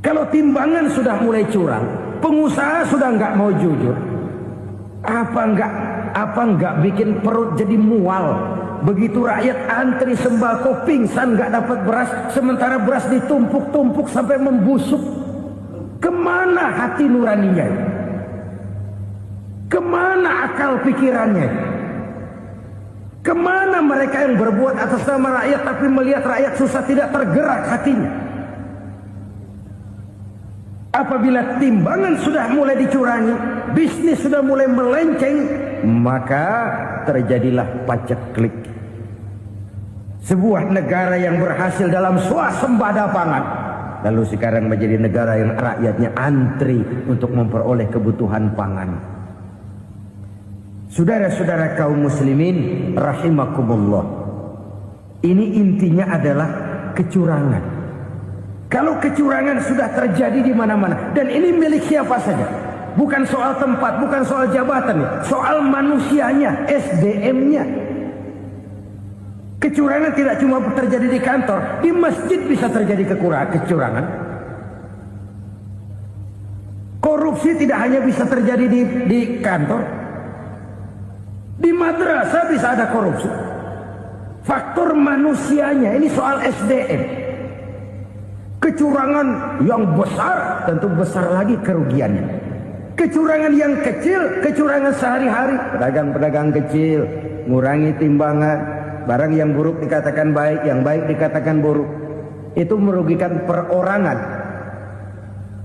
Kalau timbangan sudah mulai curang, pengusaha sudah nggak mau jujur, apa nggak bikin perut jadi mual? Begitu rakyat antri sembako pingsan nggak dapat beras, sementara beras ditumpuk-tumpuk sampai membusuk. Kemana hati nuraninya? Kemana akal pikirannya? Kemana mereka yang berbuat atas nama rakyat tapi melihat rakyat susah tidak tergerak hatinya? Apabila timbangan sudah mulai dicurangi, bisnis sudah mulai melenceng, maka terjadilah paceklik. Sebuah negara yang berhasil dalam swasembada pangan, lalu sekarang menjadi negara yang rakyatnya antri untuk memperoleh kebutuhan pangan. Saudara-saudara kaum muslimin rahimakumullah, ini intinya adalah kecurangan. Kalau kecurangan sudah terjadi di mana-mana, dan ini milik siapa saja, bukan soal tempat, bukan soal jabatan, soal manusianya, SDM-nya. Kecurangan tidak cuma terjadi di kantor, di masjid bisa terjadi kecurangan. Korupsi tidak hanya bisa terjadi di kantor, di madrasah bisa ada korupsi. Faktor manusianya, ini soal SDM. Kecurangan yang besar tentu besar lagi kerugiannya. Kecurangan yang kecil, kecurangan sehari-hari, pedagang-pedagang kecil ngurangi timbangan, barang yang buruk dikatakan baik, yang baik dikatakan buruk, itu merugikan perorangan.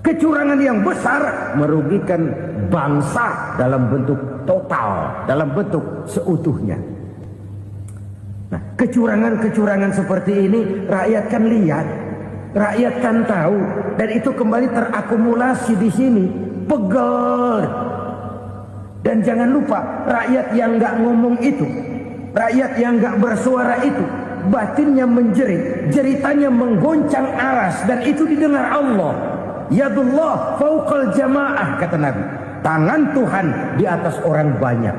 Kecurangan yang besar merugikan bangsa dalam bentuk total, dalam bentuk seutuhnya. Nah, kecurangan-kecurangan seperti ini rakyat kan lihat, rakyat kan tahu, dan itu kembali terakumulasi di sini, pegel. Dan jangan lupa, rakyat yang nggak ngomong itu, rakyat yang nggak bersuara itu, batinnya menjerit, jeritannya menggoncang aras, dan itu didengar Allah. Yadullah fauqal jamaah, kata Nabi. Tangan Tuhan di atas orang banyak.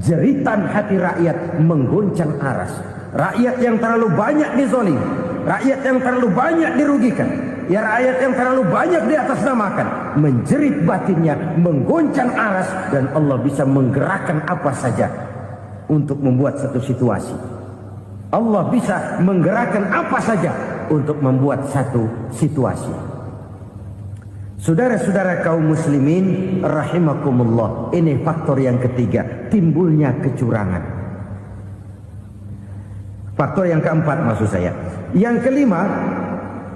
Jeritan hati rakyat menggoncang aras. Rakyat yang terlalu banyak dizolim, rakyat yang terlalu banyak dirugikan, ya rakyat yang terlalu banyak di atas namakan, menjerit batinnya, menggoncang aras, dan Allah bisa menggerakkan apa saja untuk membuat satu situasi. Allah bisa menggerakkan apa saja untuk membuat satu situasi. Saudara-saudara kaum muslimin rahimakumullah, ini faktor yang ketiga, timbulnya kecurangan. Faktor yang keempat maksud saya. Yang kelima,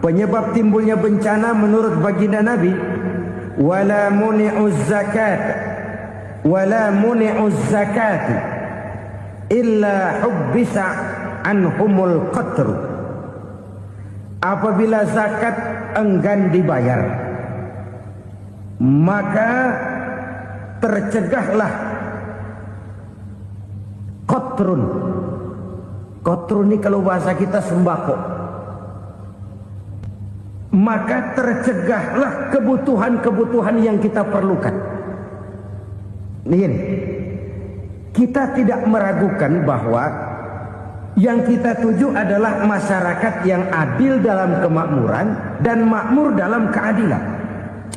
penyebab timbulnya bencana menurut baginda Nabi, wala muni'uz zakat wala muni'uz zakat illa hubbisa anhumul qatr. Apabila zakat enggan dibayar, maka tercegahlah qatrun. Qatrun ini kalau bahasa kita sembako. Maka tercegahlah kebutuhan-kebutuhan yang kita perlukan. Ini, kita tidak meragukan bahwa yang kita tuju adalah masyarakat yang adil dalam kemakmuran dan makmur dalam keadilan.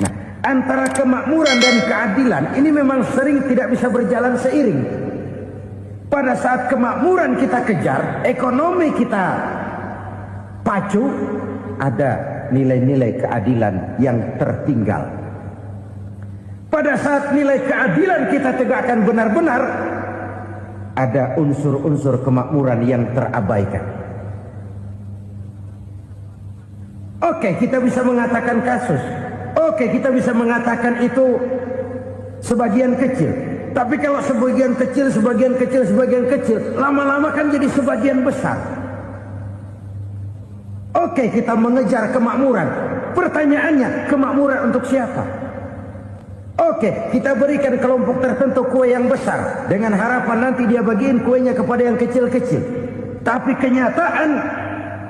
Nah, antara kemakmuran dan keadilan ini memang sering tidak bisa berjalan seiring. Pada saat kemakmuran kita kejar, ekonomi kita pacu, ada nilai-nilai keadilan yang tertinggal. Pada saat nilai keadilan kita tegakkan benar-benar, ada unsur-unsur kemakmuran yang terabaikan. Oke, kita bisa mengatakan kasus. Oke, kita bisa mengatakan itu sebagian kecil. Tapi kalau sebagian kecil, lama-lama kan jadi sebagian besar. Oke, kita mengejar kemakmuran. Pertanyaannya, kemakmuran untuk siapa? Oke, kita berikan kelompok tertentu kue yang besar dengan harapan nanti dia bagiin kuenya kepada yang kecil-kecil. Tapi kenyataan,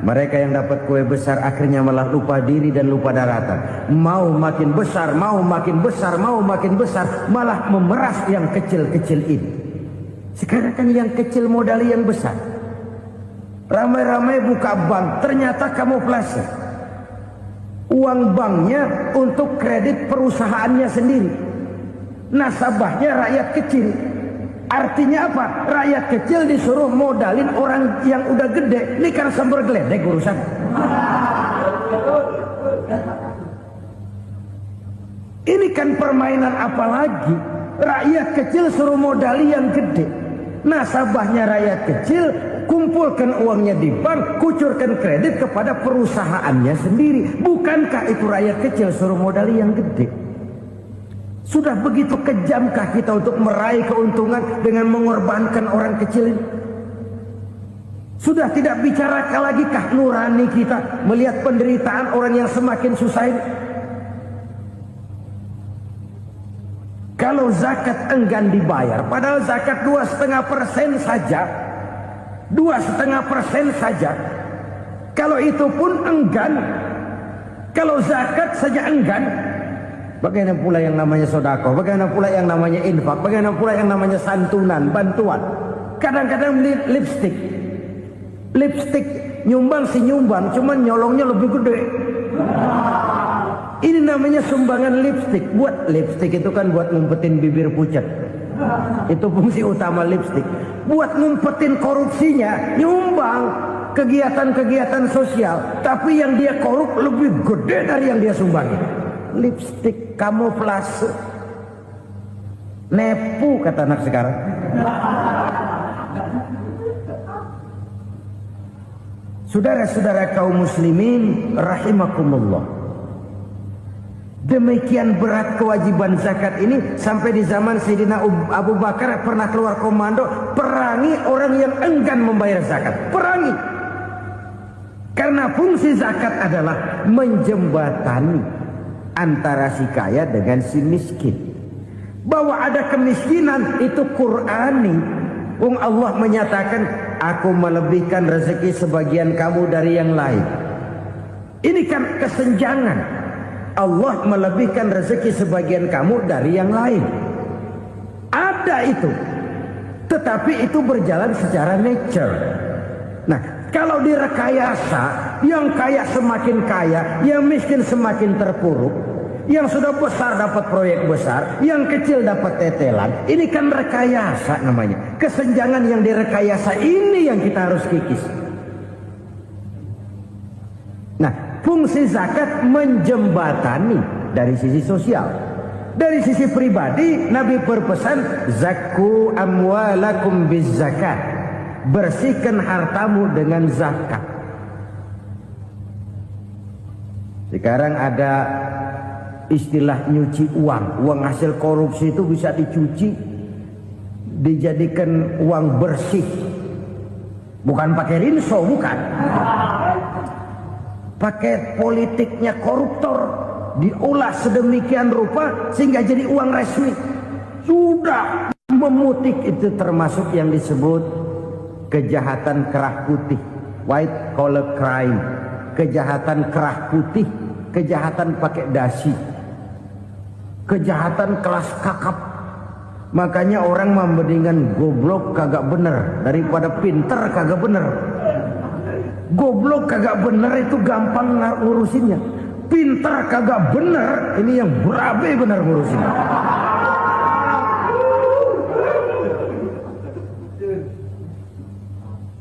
mereka yang dapat kue besar akhirnya malah lupa diri dan lupa daratan. Mau makin besar, mau makin besar, mau makin besar, malah memeras yang kecil-kecil ini. Sekarang kan yang kecil modali yang besar. Ramai-ramai buka bank, ternyata kamuflase. Uang banknya untuk kredit perusahaannya sendiri. Nasabahnya rakyat kecil. Artinya apa? Rakyat kecil disuruh modalin orang yang udah gede. Ini kan sumber geledek urusan. Ini kan permainan apa lagi? Rakyat kecil suruh modali yang gede. Nasabahnya rakyat kecil, kumpulkan uangnya di bank, kucurkan kredit kepada perusahaannya sendiri. Bukankah itu rakyat kecil suruh modali yang gede? Sudah begitu kejamkah kita untuk meraih keuntungan dengan mengorbankan orang kecil ini? Sudah tidak bicara lagi kah nurani kita melihat penderitaan orang yang semakin susah ini? Kalau zakat enggan dibayar, padahal zakat 2,5% saja, 2,5% saja. Kalau itu pun enggan, kalau zakat saja enggan, bagaimana pula yang namanya sodako, bagaimana pula yang namanya infak, bagaimana pula yang namanya santunan, bantuan. Kadang-kadang lipstick nyumbang si nyumbang, cuman nyolongnya lebih gede. Ini namanya sumbangan lipstick. Buat lipstick itu kan buat ngumpetin bibir pucat. Itu fungsi utama lipstick. Buat ngumpetin korupsinya, nyumbang kegiatan-kegiatan sosial. Tapi yang dia korup lebih gede dari yang dia sumbangin. Lipstick kamuflase. Nepu kata anak sekarang. Saudara-saudara kaum muslimin rahimakumullah. Demikian berat kewajiban zakat ini sampai di zaman Sayyidina Abu Bakar pernah keluar komando perangi orang yang enggan membayar zakat. Perangi. Karena fungsi zakat adalah menjembatani antara si kaya dengan si miskin. Bahwa ada kemiskinan itu Qur'ani. Allah menyatakan, aku melebihkan rezeki sebagian kamu dari yang lain. Ini kan kesenjangan. Allah melebihkan rezeki sebagian kamu dari yang lain. Ada itu. Tetapi itu berjalan secara nature. Nah, kalau direkayasa, yang kaya semakin kaya, yang miskin semakin terpuruk, yang sudah besar dapat proyek besar, yang kecil dapat tetelan. Ini kan rekayasa namanya. Kesenjangan yang direkayasa ini yang kita harus kikis. Nah, fungsi zakat menjembatani dari sisi sosial. Dari sisi pribadi, Nabi berpesan, zakku amwalakum biz zakat. Bersihkan hartamu dengan zakat. Sekarang ada istilah nyuci uang. Uang hasil korupsi itu bisa dicuci, dijadikan uang bersih. Bukan pakai rinso, bukan. Pakai politiknya koruptor, diolah sedemikian rupa sehingga jadi uang resmi. Sudah memutik, itu termasuk yang disebut kejahatan kerah putih, white collar crime. Kejahatan kerah putih, kejahatan pakai dasi, kejahatan kelas kakap. Makanya orang mendingan goblok kagak bener daripada pinter kagak bener. Goblok kagak bener itu gampang ngurusinnya. Pintar kagak bener, ini yang berabe bener ngurusinnya.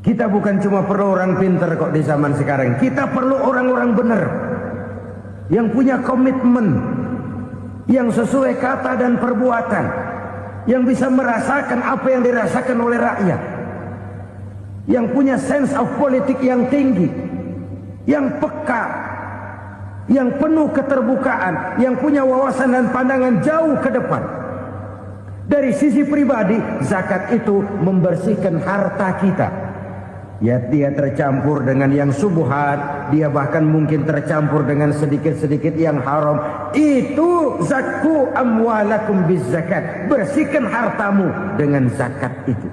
Kita bukan cuma perlu orang pintar kok di zaman sekarang. Kita perlu orang-orang bener yang punya komitmen, yang sesuai kata dan perbuatan, yang bisa merasakan apa yang dirasakan oleh rakyat, yang punya sense of politik yang tinggi, yang peka, yang penuh keterbukaan, yang punya wawasan dan pandangan jauh ke depan. Dari sisi pribadi, zakat itu membersihkan harta kita. Ya, dia tercampur dengan yang subuhat, dia bahkan mungkin tercampur dengan sedikit-sedikit yang haram. Itu zakku amwalakum biz zakat. Bersihkan hartamu dengan zakat itu.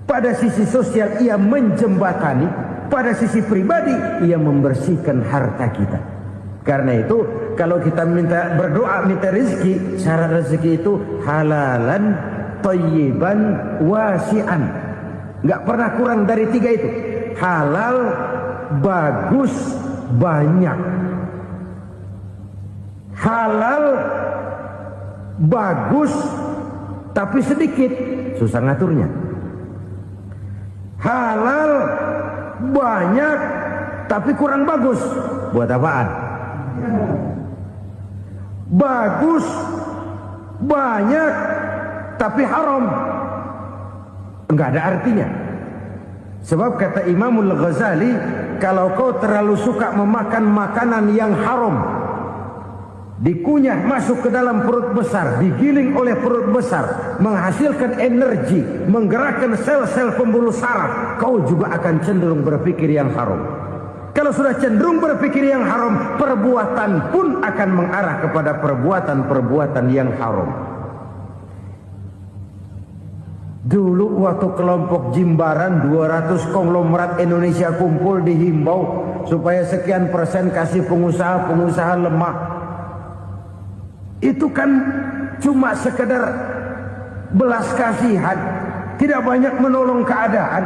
Pada sisi sosial ia menjembatani, pada sisi pribadi ia membersihkan harta kita. Karena itu kalau kita berdoa minta rezeki, syarat rezeki itu halalan, thayyiban, wasi'an. Nggak pernah kurang dari 3 itu. Halal, bagus, banyak. halal bagus tapi sedikit, susah ngaturnya. Halal banyak tapi kurang bagus, buat apaan? Bagus banyak tapi haram, enggak ada artinya. Sebab kata Imamul Ghazali, kalau kau terlalu suka memakan makanan yang haram, dikunyah masuk ke dalam perut besar, digiling oleh perut besar, menghasilkan energi, menggerakkan sel-sel pembuluh saraf, kau juga akan cenderung berpikir yang haram. Kalau sudah cenderung berpikir yang haram, perbuatan pun akan mengarah kepada perbuatan-perbuatan yang haram. Dulu waktu kelompok Jimbaran 200 konglomerat Indonesia kumpul, dihimbau supaya sekian persen kasih pengusaha-pengusaha lemah. Itu kan cuma sekedar belas kasihan, tidak banyak menolong keadaan.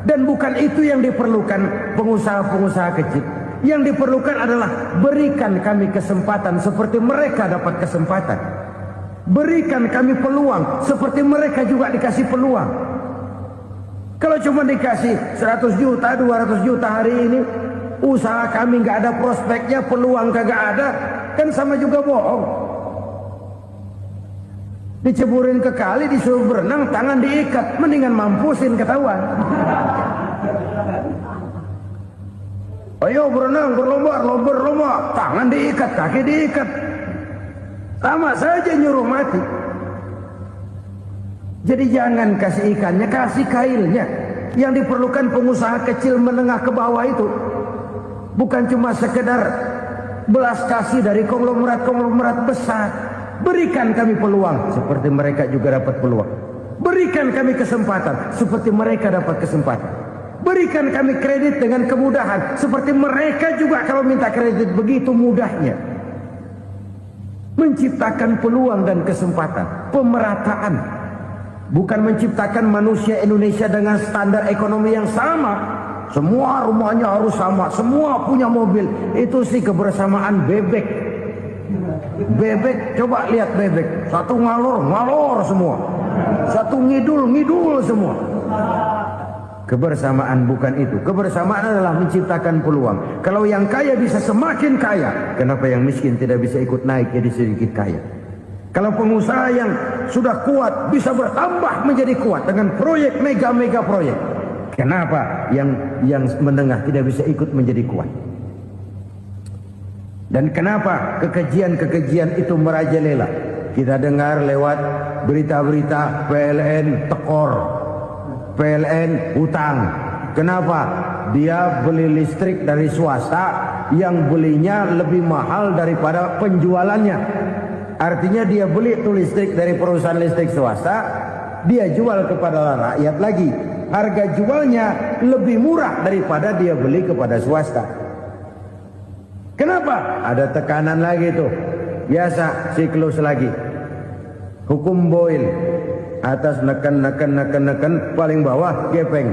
Dan bukan itu yang diperlukan pengusaha-pengusaha kecil. Yang diperlukan adalah berikan kami kesempatan seperti mereka dapat kesempatan. Berikan kami peluang seperti mereka juga dikasih peluang. Kalau cuma dikasih 100 juta, 200 juta hari ini, usaha kami nggak ada prospeknya, peluang kagak ada, kan sama juga bohong. Diceburin ke kali, disuruh berenang, tangan diikat, mendingan mampusin ketahuan. Ayo berenang, berlomba, tangan diikat, kaki diikat, sama saja nyuruh mati. Jadi jangan kasih ikannya, kasih kailnya. Yang diperlukan pengusaha kecil menengah ke bawah itu bukan cuma sekedar belas kasih dari konglomerat-konglomerat besar. Berikan kami peluang seperti mereka juga dapat peluang. Berikan kami kesempatan seperti mereka dapat kesempatan. Berikan kami kredit dengan kemudahan seperti mereka juga kalau minta kredit begitu mudahnya. Menciptakan peluang dan kesempatan, pemerataan. Bukan menciptakan manusia Indonesia dengan standar ekonomi yang sama. Semua rumahnya harus sama, semua punya mobil. Itu sih kebersamaan bebek. Bebek, coba lihat bebek, satu ngalor semua, satu ngidul semua. Kebersamaan bukan itu. Kebersamaan adalah menciptakan peluang. Kalau yang kaya bisa semakin kaya, kenapa yang miskin tidak bisa ikut naik jadi sedikit kaya? Kalau pengusaha yang sudah kuat bisa bertambah menjadi kuat dengan proyek mega proyek, kenapa yang menengah tidak bisa ikut menjadi kuat? Dan kenapa kekejian itu merajalela? Kita dengar lewat berita-berita PLN tekor, PLN utang. Kenapa? Dia beli listrik dari swasta yang belinya lebih mahal daripada penjualannya. Artinya dia beli itu listrik dari perusahaan listrik swasta, dia jual kepada rakyat lagi. Harga jualnya lebih murah daripada dia beli kepada swasta. Kenapa? Ada tekanan lagi tuh. Biasa siklus lagi. Hukum Boyle. Atas neken, paling bawah gepeng.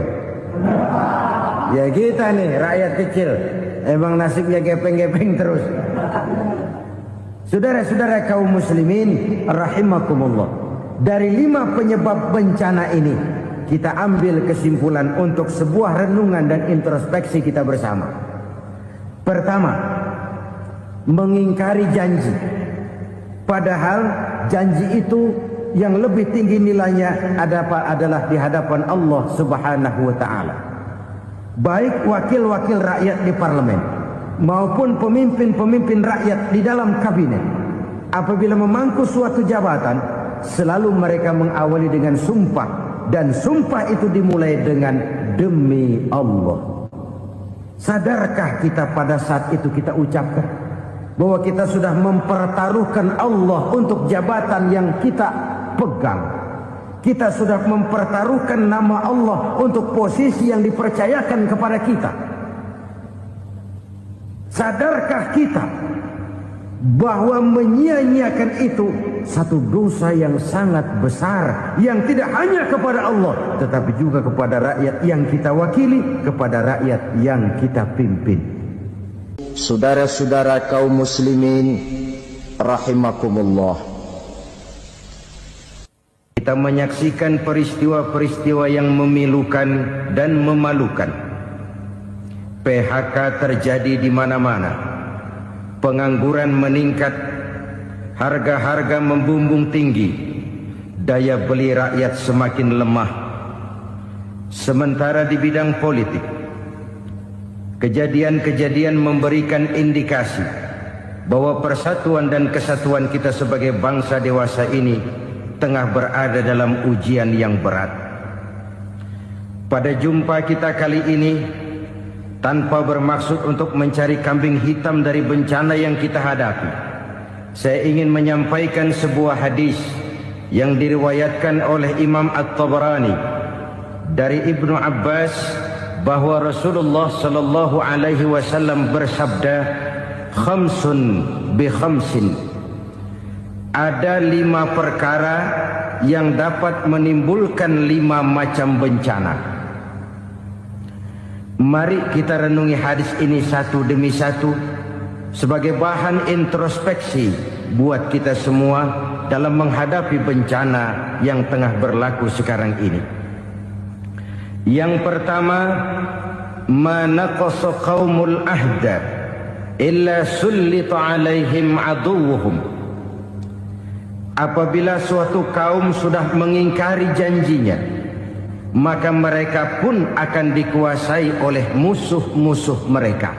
Ya kita nih rakyat kecil, emang nasibnya gepeng terus. Saudara-saudara kaum muslimin rahimakumullah. Dari 5 penyebab bencana ini, kita ambil kesimpulan untuk sebuah renungan dan introspeksi kita bersama. Pertama, mengingkari janji. Padahal janji itu yang lebih tinggi nilainya adalah di hadapan Allah Subhanahu wa taala. Baik wakil-wakil rakyat di parlemen maupun pemimpin-pemimpin rakyat di dalam kabinet, apabila memangku suatu jabatan, selalu mereka mengawali dengan sumpah, dan sumpah itu dimulai dengan demi Allah. Sadarkah kita pada saat itu kita ucapkan bahwa kita sudah mempertaruhkan Allah untuk jabatan yang kita pegang? Kita sudah mempertaruhkan nama Allah untuk posisi yang dipercayakan kepada kita. Sadarkah kita bahwa menyia-nyiakan itu satu dosa yang sangat besar, yang tidak hanya kepada Allah tetapi juga kepada rakyat yang kita wakili, kepada rakyat yang kita pimpin. Saudara-saudara kaum muslimin rahimakumullah. Kita menyaksikan peristiwa-peristiwa yang memilukan dan memalukan. PHK terjadi di mana-mana. Pengangguran meningkat, harga-harga membumbung tinggi, daya beli rakyat semakin lemah. Sementara di bidang politik, kejadian-kejadian memberikan indikasi bahwa persatuan dan kesatuan kita sebagai bangsa dewasa ini tengah berada dalam ujian yang berat. Pada jumpa kita kali ini, tanpa bermaksud untuk mencari kambing hitam dari bencana yang kita hadapi, saya ingin menyampaikan sebuah hadis yang diriwayatkan oleh Imam At-Tabarani dari Ibnu Abbas bahwa Rasulullah sallallahu alaihi wasallam bersabda, "Khamsun bi khamsin." Ada 5 perkara yang dapat menimbulkan 5 macam bencana. Mari kita renungi hadis ini satu demi satu sebagai bahan introspeksi buat kita semua dalam menghadapi bencana yang tengah berlaku sekarang ini. Yang pertama, ma naqasa qaumul ahda illa sullita alaihim aduwwuhum. Apabila suatu kaum sudah mengingkari janjinya, maka mereka pun akan dikuasai oleh musuh-musuh mereka.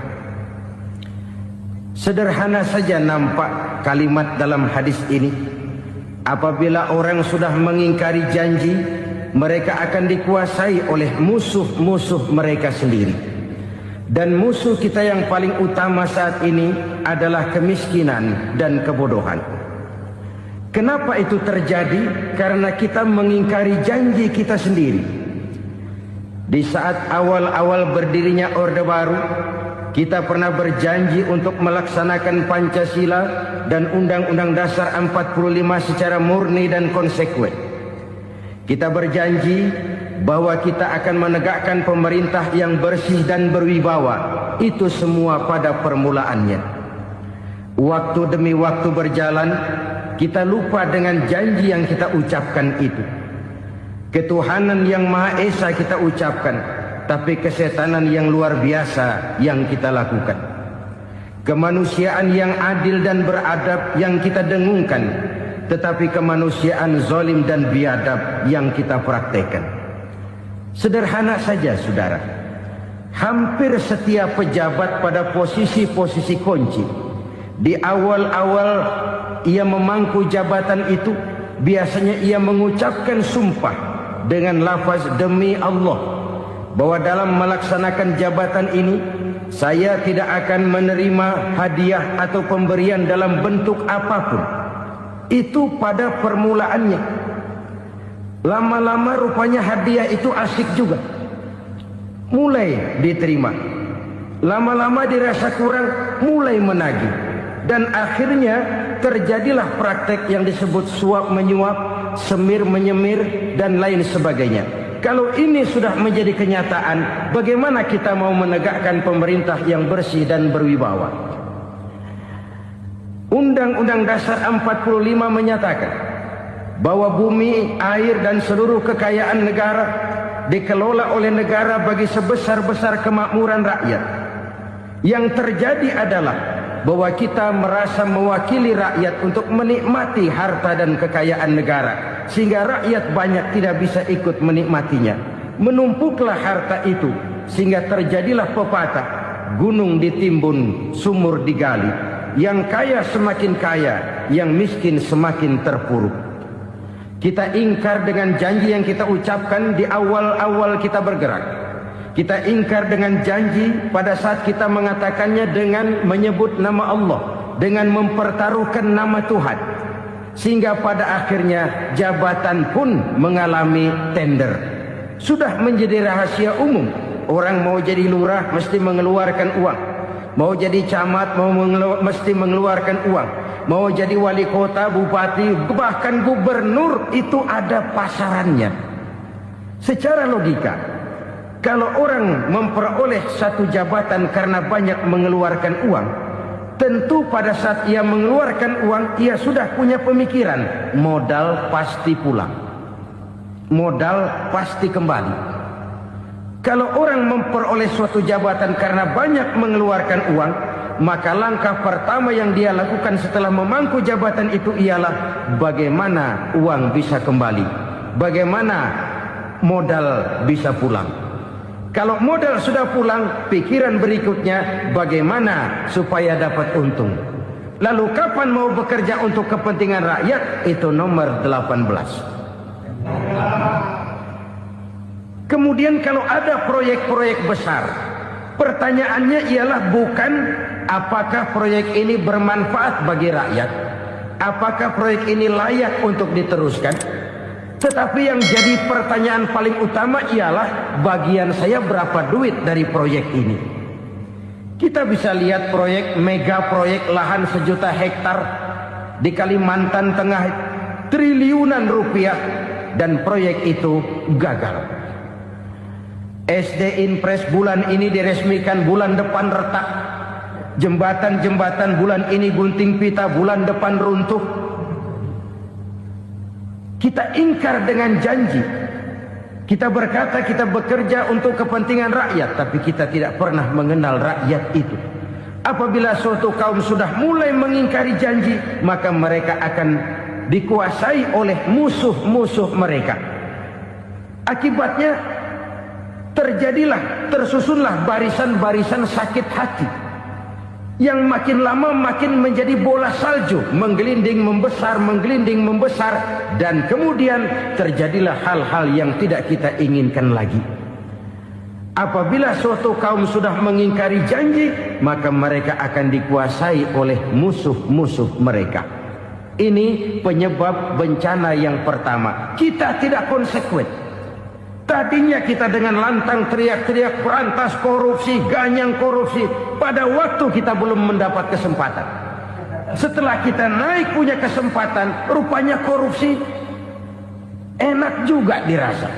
Sederhana saja nampak kalimat dalam hadis ini. Apabila orang sudah mengingkari janji, mereka akan dikuasai oleh musuh-musuh mereka sendiri. Dan musuh kita yang paling utama saat ini adalah kemiskinan dan kebodohan. Kenapa itu terjadi? Karena kita mengingkari janji kita sendiri. Di saat awal-awal berdirinya Orde Baru, kita pernah berjanji untuk melaksanakan Pancasila dan Undang-Undang Dasar 45 secara murni dan konsekuen. Kita berjanji bahwa kita akan menegakkan pemerintah yang bersih dan berwibawa. Itu semua pada permulaannya. Waktu demi waktu berjalan, kita lupa dengan janji yang kita ucapkan itu. Ketuhanan yang Maha Esa kita ucapkan, tapi kesetanan yang luar biasa yang kita lakukan. Kemanusiaan yang adil dan beradab yang kita dengungkan, tetapi kemanusiaan zalim dan biadab yang kita praktekkan. Sederhana saja saudara, hampir setiap pejabat pada posisi-posisi kunci, di awal-awal ia memangku jabatan itu, biasanya ia mengucapkan sumpah dengan lafaz demi Allah bahwa dalam melaksanakan jabatan ini saya tidak akan menerima hadiah atau pemberian dalam bentuk apapun. Itu pada permulaannya. Lama-lama rupanya hadiah itu asik juga, mulai diterima. Lama-lama dirasa kurang, mulai menagih. Dan akhirnya terjadilah praktek yang disebut suap menyuap, semir menyemir, dan lain sebagainya. Kalau ini sudah menjadi kenyataan, bagaimana kita mau menegakkan pemerintah yang bersih dan berwibawa? Undang-Undang Dasar 45 menyatakan bahwa bumi, air, dan seluruh kekayaan negara dikelola oleh negara bagi sebesar-besar kemakmuran rakyat. Yang terjadi adalah bahwa kita merasa mewakili rakyat untuk menikmati harta dan kekayaan negara, sehingga rakyat banyak tidak bisa ikut menikmatinya. Menumpuklah harta itu sehingga terjadilah pepatah, gunung ditimbun, sumur digali. Yang kaya semakin kaya, yang miskin semakin terpuruk. Kita ingkar dengan janji yang kita ucapkan di awal-awal kita bergerak. Kita ingkar dengan janji pada saat kita mengatakannya dengan menyebut nama Allah, dengan mempertaruhkan nama Tuhan. Sehingga pada akhirnya jabatan pun mengalami tender. Sudah menjadi rahasia umum. Orang mau jadi lurah mesti mengeluarkan uang. Mau jadi camat mesti mengeluarkan uang. Mau jadi wali kota, bupati, bahkan gubernur, itu ada pasarannya. Secara logika, kalau orang memperoleh satu jabatan karena banyak mengeluarkan uang, tentu pada saat ia mengeluarkan uang, ia sudah punya pemikiran, modal pasti pulang, modal pasti kembali. Kalau orang memperoleh suatu jabatan karena banyak mengeluarkan uang, maka langkah pertama yang dia lakukan setelah memangku jabatan itu ialah bagaimana uang bisa kembali, bagaimana modal bisa pulang. Kalau modal sudah pulang, pikiran berikutnya bagaimana supaya dapat untung. Lalu kapan mau bekerja untuk kepentingan rakyat? Itu nomor 18. Kemudian kalau ada proyek-proyek besar, pertanyaannya ialah bukan apakah proyek ini bermanfaat bagi rakyat, apakah proyek ini layak untuk diteruskan, tetapi yang jadi pertanyaan paling utama ialah bagian saya berapa duit dari proyek ini. Kita bisa lihat proyek, mega proyek lahan 1 juta hektar di Kalimantan Tengah, triliunan rupiah, dan proyek itu gagal. SD Impres bulan ini diresmikan, bulan depan retak. Jembatan-jembatan bulan ini gunting pita, bulan depan runtuh. Kita ingkar dengan janji. Kita berkata kita bekerja untuk kepentingan rakyat, tapi kita tidak pernah mengenal rakyat itu. Apabila suatu kaum sudah mulai mengingkari janji, maka mereka akan dikuasai oleh musuh-musuh mereka. Akibatnya tersusunlah barisan-barisan sakit hati yang makin lama makin menjadi bola salju, menggelinding membesar, dan kemudian terjadilah hal-hal yang tidak kita inginkan lagi. Apabila suatu kaum sudah mengingkari janji, maka mereka akan dikuasai oleh musuh-musuh mereka. Ini penyebab bencana yang pertama. Kita tidak konsekuen. Tadinya kita dengan lantang teriak-teriak berantas korupsi, ganyang korupsi. Pada waktu kita belum mendapat kesempatan. Setelah kita naik punya kesempatan, rupanya korupsi enak juga dirasa.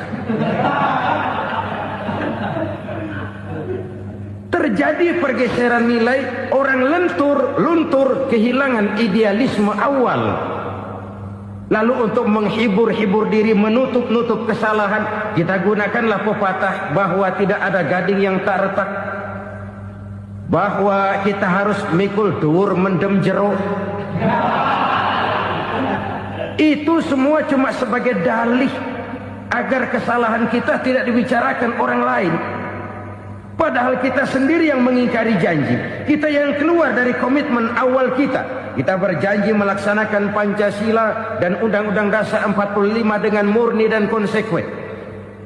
Terjadi pergeseran nilai, orang luntur, kehilangan idealisme awal. Lalu untuk menghibur-hibur diri, menutup-nutup kesalahan, kita gunakanlah pepatah bahwa tidak ada gading yang tak retak, bahwa kita harus mikul dur mendem jero. Itu semua cuma sebagai dalih agar kesalahan kita tidak dibicarakan orang lain. Padahal kita sendiri yang mengingkari janji. Kita yang keluar dari komitmen awal kita. Kita berjanji melaksanakan Pancasila dan Undang-Undang Dasar 45 dengan murni dan konsekuen.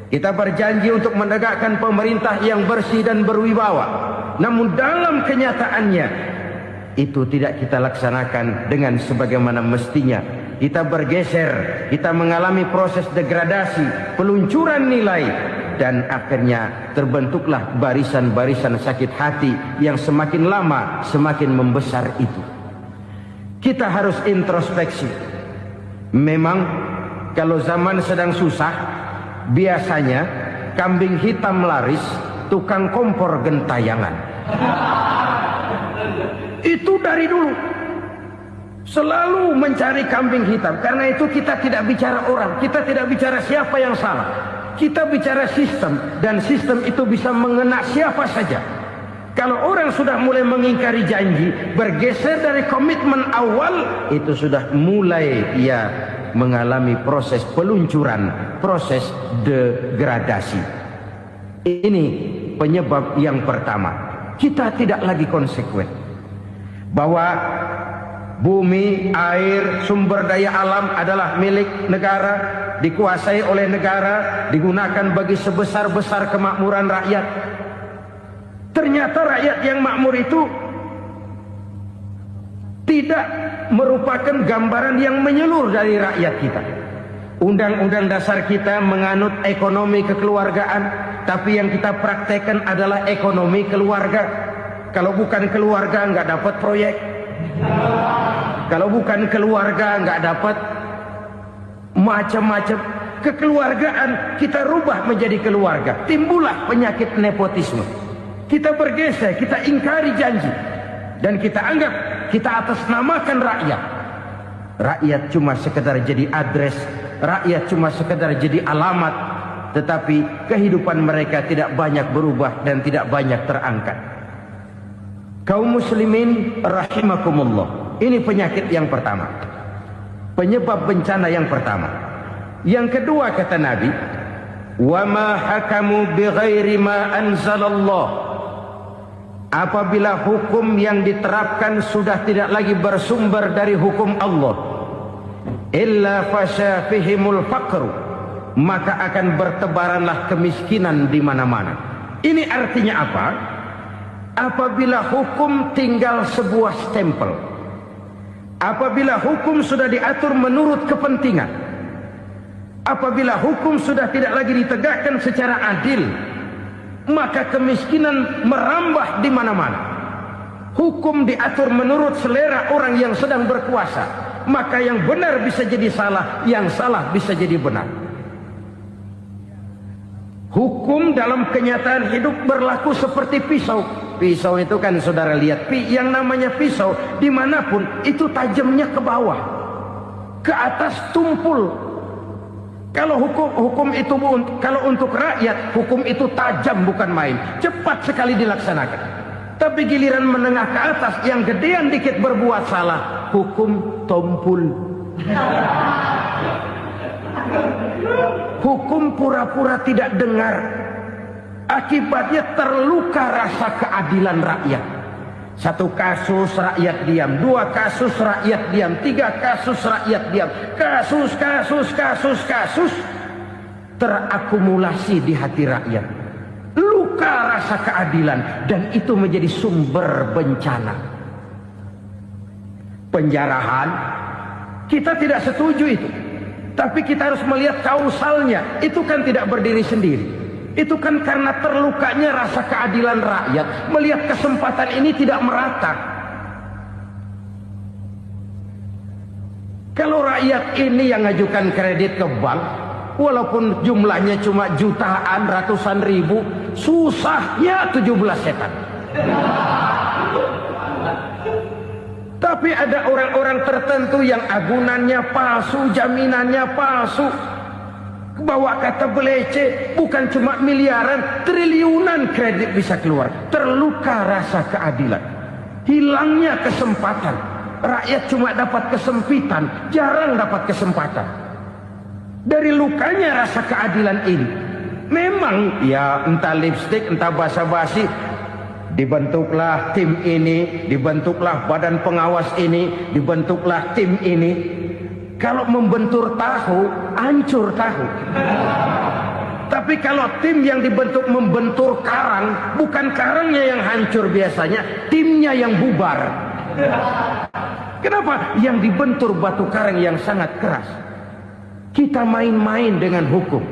Kita berjanji untuk menegakkan pemerintah yang bersih dan berwibawa. Namun dalam kenyataannya itu tidak kita laksanakan dengan sebagaimana mestinya. Kita bergeser, kita mengalami proses degradasi, peluncuran nilai, dan akhirnya terbentuklah barisan-barisan sakit hati yang semakin lama semakin membesar itu. Kita harus introspeksi. Memang kalau zaman sedang susah, biasanya kambing hitam laris, tukang kompor gentayangan. Itu dari dulu selalu mencari kambing hitam. Karena itu kita tidak bicara orang, kita tidak bicara siapa yang salah, kita bicara sistem, dan sistem itu bisa mengena siapa saja. Kalau orang sudah mulai mengingkari janji, bergeser dari komitmen awal, itu sudah mulai ia mengalami proses peluncuran, proses degradasi. Ini penyebab yang pertama. Kita tidak lagi konsekuen bahwa bumi, air, sumber daya alam adalah milik negara, dikuasai oleh negara, digunakan bagi sebesar-besar kemakmuran rakyat. Ternyata rakyat yang makmur itu tidak merupakan gambaran yang menyeluruh dari rakyat kita. Undang-undang dasar kita menganut ekonomi kekeluargaan, tapi yang kita praktekkan adalah ekonomi keluarga. Kalau bukan keluarga nggak dapat proyek. Kalau bukan keluarga nggak dapat macam-macam. Kekeluargaan kita rubah menjadi keluarga. Timbullah penyakit nepotisme. Kita bergeser, kita ingkari janji. Dan kita anggap kita atasnamakan rakyat. Rakyat cuma sekedar jadi address, rakyat cuma sekedar jadi alamat, tetapi kehidupan mereka tidak banyak berubah dan tidak banyak terangkat. Kaum muslimin rahimakumullah, ini penyakit yang pertama, penyebab bencana yang pertama. Yang kedua kata Nabi, wa ma hakamu bighairi ma anzalallah. Apabila hukum yang diterapkan sudah tidak lagi bersumber dari hukum Allah, illa fasha fihimul faqru, maka akan bertebaranlah kemiskinan di mana-mana. Ini artinya apa? Apabila hukum tinggal sebuah stempel, apabila hukum sudah diatur menurut kepentingan, apabila hukum sudah tidak lagi ditegakkan secara adil, maka kemiskinan merambah di mana-mana. Hukum diatur menurut selera orang yang sedang berkuasa, maka yang benar bisa jadi salah, yang salah bisa jadi benar. Hukum dalam kenyataan hidup berlaku seperti pisau. Pisau itu kan saudara lihat, yang namanya pisau dimanapun itu tajamnya ke bawah, ke atas tumpul. Kalau hukum itu, kalau untuk rakyat, hukum itu tajam bukan main, cepat sekali dilaksanakan. Tapi giliran menengah ke atas, yang gedean dikit berbuat salah, hukum tumpul. Hukum pura-pura tidak dengar, akibatnya terluka rasa keadilan rakyat. Satu kasus rakyat diam, dua kasus rakyat diam, tiga kasus rakyat diam, kasus terakumulasi di hati rakyat, luka rasa keadilan, dan itu menjadi sumber bencana. Penjarahan, kita tidak setuju itu, tapi kita harus melihat kausalnya. Itu kan tidak berdiri sendiri, itu kan karena terlukanya rasa keadilan rakyat, melihat kesempatan ini tidak merata. Kalau rakyat ini yang ngajukan kredit ke bank, walaupun jumlahnya cuma jutaan, ratusan ribu, susahnya 17 setan. Tapi ada orang-orang tertentu yang agunannya palsu, jaminannya palsu, bawa kata belece, bukan cuma miliaran, triliunan kredit bisa keluar. Terluka rasa keadilan, hilangnya kesempatan. Rakyat cuma dapat kesempitan, jarang dapat kesempatan. Dari lukanya rasa keadilan ini, memang ya entah lipstik, entah basa-basi, dibentuklah tim ini, dibentuklah badan pengawas ini, dibentuklah tim ini. Kalau membentur tahu, hancur tahu. Tapi kalau tim yang dibentuk membentur karang, bukan karangnya yang hancur biasanya, timnya yang bubar. Kenapa? Yang dibentur batu karang yang sangat keras. Kita main-main dengan hukum,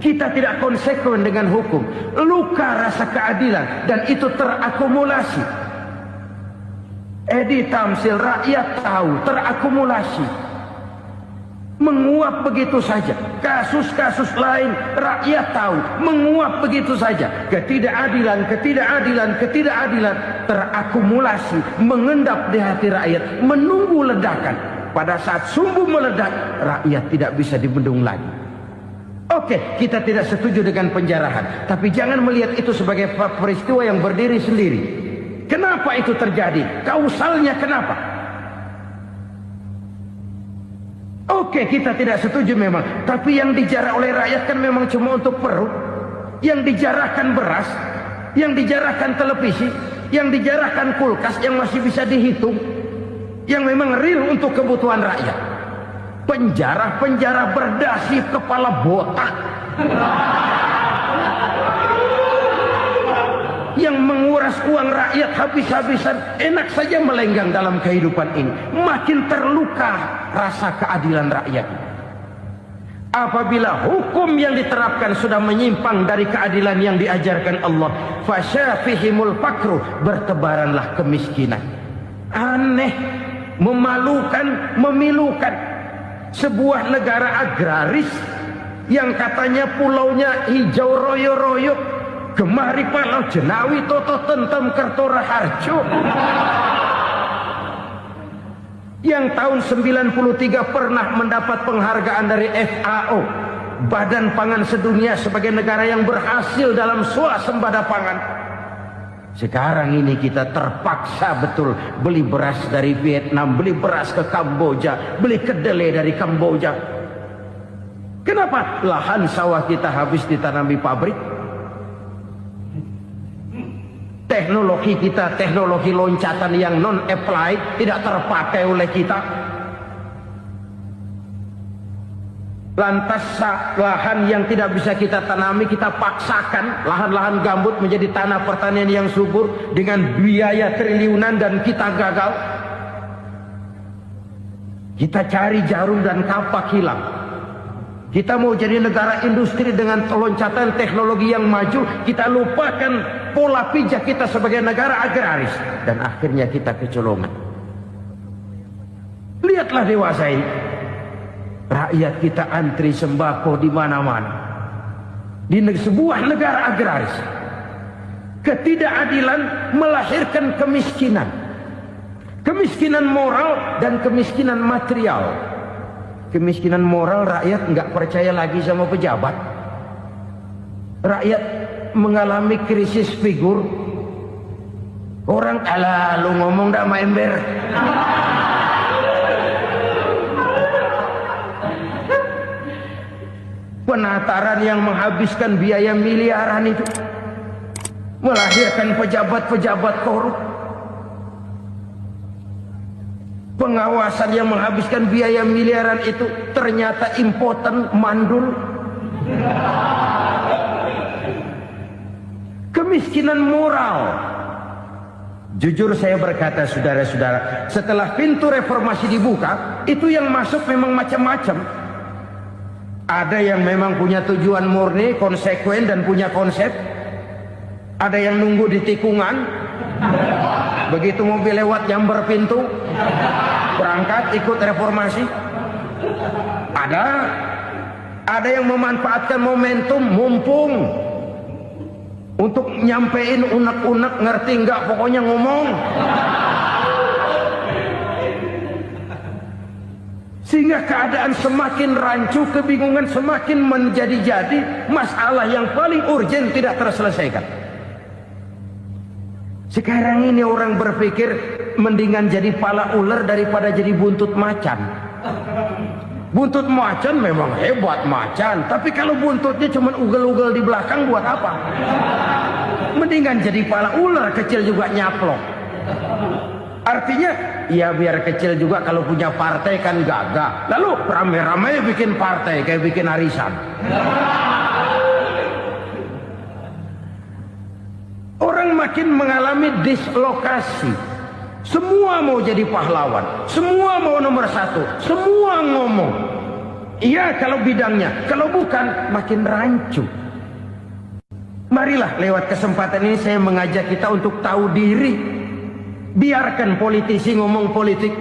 kita tidak konsekuen dengan hukum, luka rasa keadilan, dan itu terakumulasi. Edi Tamsil, rakyat tahu, terakumulasi, menguap begitu saja. Kasus-kasus lain rakyat tahu, menguap begitu saja. Ketidakadilan terakumulasi, mengendap di hati rakyat, menunggu ledakan. Pada saat sumbu meledak, rakyat tidak bisa dibendung lagi. Oke, kita tidak setuju dengan penjarahan, tapi jangan melihat itu sebagai peristiwa yang berdiri sendiri. Kenapa itu terjadi? Kausalnya kenapa? Oke, kita tidak setuju memang, tapi yang dijarah oleh rakyat kan memang cuma untuk perut. Yang dijarahkan beras, yang dijarahkan televisi, yang dijarahkan kulkas yang masih bisa dihitung, yang memang real untuk kebutuhan rakyat. Penjara berdasi kepala botak yang menguras uang rakyat habis-habisan, enak saja melenggang dalam kehidupan ini. Makin terluka rasa keadilan rakyat. Apabila hukum yang diterapkan sudah menyimpang dari keadilan yang diajarkan Allah, fasyafihimul fakru, bertebaranlah kemiskinan. Aneh, memalukan, memilukan. Sebuah negara agraris yang katanya pulaunya hijau royo-royo, Gemah Ripalau, Jenawi, Toto, Tentem, Kertora, Harjo, yang tahun 93 pernah mendapat penghargaan dari FAO, Badan Pangan Sedunia, sebagai negara yang berhasil dalam swasembada pangan. Sekarang ini kita terpaksa betul beli beras dari Vietnam, beli beras ke Kamboja, beli kedelai dari Kamboja. Kenapa? Lahan sawah kita habis ditanami pabrik. Teknologi kita, teknologi loncatan yang non-applied, tidak terpakai oleh kita. Lantas lahan yang tidak bisa kita tanami, kita paksakan lahan-lahan gambut menjadi tanah pertanian yang subur dengan biaya triliunan, dan kita gagal. Kita cari jarum dan kapak hilang. Kita mau jadi negara industri dengan loncatan teknologi yang maju, kita lupakan pola pijak kita sebagai negara agraris, dan akhirnya kita kecolongan. Lihatlah dewasa ini, rakyat kita antri sembako di mana-mana. Di sebuah negara agraris, ketidakadilan melahirkan kemiskinan, kemiskinan moral dan kemiskinan material. Kemiskinan moral, rakyat nggak percaya lagi sama pejabat. Rakyat mengalami krisis figur. Orang, alah lu ngomong dah sama ember. Penataran yang menghabiskan biaya miliaran itu melahirkan pejabat-pejabat korup. Pengawasan yang menghabiskan biaya miliaran itu ternyata impoten, mandul. Kemiskinan moral. Jujur saya berkata, saudara-saudara, setelah pintu reformasi dibuka, itu yang masuk memang macam-macam. Ada yang memang punya tujuan murni, konsekuen dan punya konsep. Ada yang nunggu di tikungan, begitu mobil lewat nyamber pintu, berangkat ikut reformasi. Ada yang memanfaatkan momentum, mumpung, untuk nyampein unek-unek, ngerti nggak, pokoknya ngomong. Sehingga keadaan semakin rancu, kebingungan semakin menjadi-jadi, masalah yang paling urgen tidak terselesaikan. Sekarang ini orang berpikir mendingan jadi pala ular daripada jadi buntut macan. Buntut macan memang hebat macan, tapi kalau buntutnya cuma ugel-ugel di belakang buat apa? Mendingan jadi pala ular, kecil juga nyaplok. Artinya, ya biar kecil juga kalau punya partai kan gagah. Lalu rame-rame bikin partai kayak bikin arisan. Orang makin mengalami dislokasi. Semua mau jadi pahlawan, semua mau nomor satu, semua ngomong. Iya kalau bidangnya, kalau bukan makin rancu. Marilah lewat kesempatan ini saya mengajak kita untuk tahu diri. Biarkan politisi ngomong politik,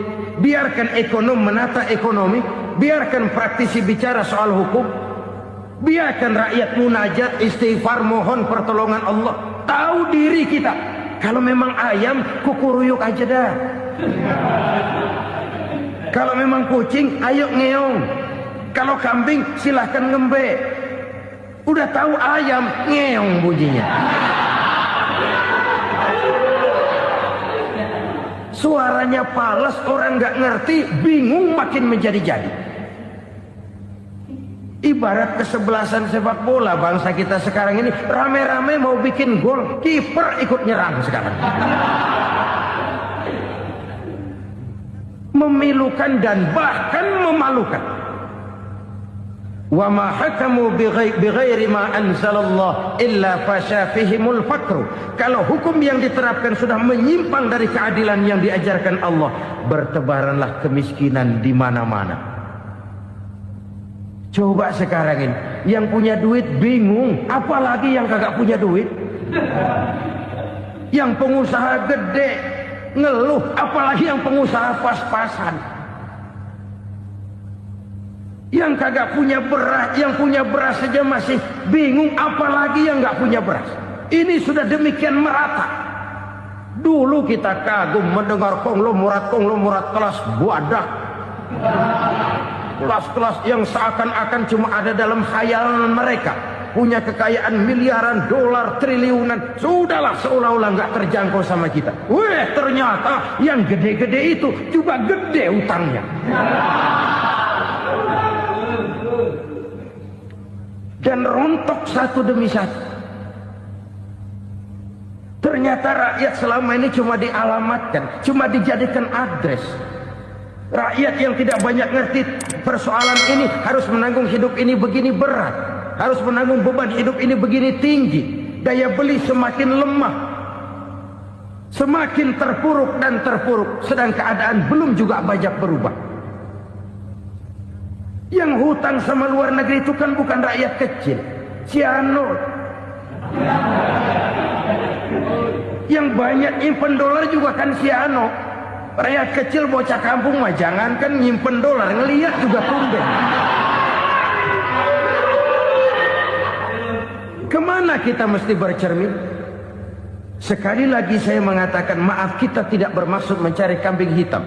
biarkan ekonom menata ekonomi, biarkan praktisi bicara soal hukum, biarkan rakyat munajat, istighfar, mohon pertolongan Allah. Tahu diri kita. Kalau memang ayam, kukuruyuk aja dah. Kalau memang kucing, ayo ngeong. Kalau kambing, silahkan ngembe. Udah tahu ayam, ngeong bunyinya. Suaranya palas, orang nggak ngerti, bingung, makin menjadi-jadi. Ibarat kesebelasan sepak bola bangsa kita sekarang ini, rame-rame mau bikin gol, kiper ikut nyerang sekarang. Memilukan dan bahkan memalukan. Wa ma hakamu bighairi ma anzalallah illa fasha fihimul fakru. Kalau hukum yang diterapkan sudah menyimpang dari keadilan yang diajarkan Allah, bertebaranlah kemiskinan di mana-mana. Coba sekarang ini, yang punya duit bingung, apalagi yang kagak punya duit. Yang pengusaha gede ngeluh, apalagi yang pengusaha pas-pasan. Yang kagak punya beras, yang punya beras saja masih bingung, apalagi yang nggak punya beras. Ini sudah demikian merata. Dulu kita kagum mendengar konglomerat kelas buadak, kelas-kelas yang seakan-akan cuma ada dalam khayalan mereka, punya kekayaan miliaran dolar, triliunan. Sudahlah, seolah-olah nggak terjangkau sama kita. Weh, ternyata yang gede-gede itu juga gede utangnya. Dan rontok satu demi satu. Ternyata rakyat selama ini cuma dialamatkan, cuma dijadikan adres. Rakyat yang tidak banyak ngerti persoalan ini harus menanggung hidup ini begini berat, harus menanggung beban hidup ini begini tinggi, daya beli semakin lemah, semakin terpuruk dan terpuruk, sedang keadaan belum juga banyak berubah. Yang hutang sama luar negeri itu kan bukan rakyat kecil, Ciano. Yang banyak nyimpen dolar juga kan Ciano. Rakyat kecil bocah kampung mah jangankan nyimpen dolar, ngelihat juga tumben. Kemana kita mesti bercermin? Sekali lagi saya mengatakan, maaf, kita tidak bermaksud mencari kambing hitam.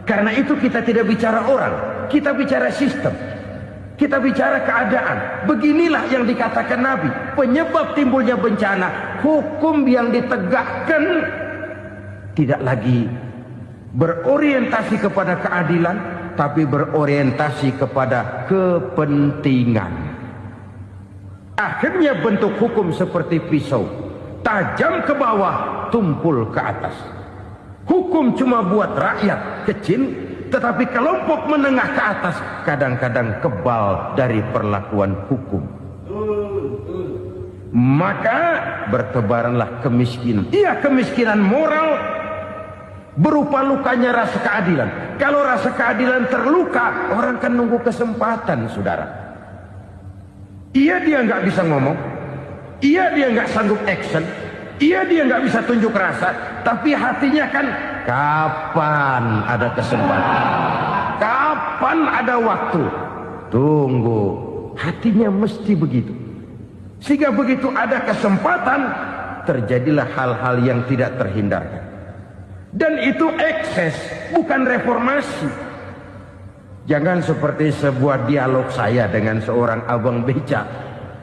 Karena itu kita tidak bicara orang, kita bicara sistem, kita bicara keadaan. Beginilah yang dikatakan Nabi, penyebab timbulnya bencana, hukum yang ditegakkan tidak lagi berorientasi kepada keadilan, tapi berorientasi kepada kepentingan. Akhirnya bentuk hukum seperti pisau, tajam ke bawah, tumpul ke atas. Hukum cuma buat rakyat kecil, tetapi kelompok menengah ke atas kadang-kadang kebal dari perlakuan hukum. Maka bertebaranlah kemiskinan. Iya, kemiskinan moral berupa lukanya rasa keadilan. Kalau rasa keadilan terluka, orang kan nunggu kesempatan, saudara. Iya, dia nggak bisa ngomong. Iya, dia nggak sanggup action. Iya, dia nggak bisa tunjuk rasa, tapi hatinya kan, kapan ada kesempatan, kapan ada waktu, tunggu. Hatinya mesti begitu. Sehingga begitu ada kesempatan, terjadilah hal-hal yang tidak terhindarkan. Dan itu ekses, bukan reformasi. Jangan seperti sebuah dialog saya dengan seorang abang beca.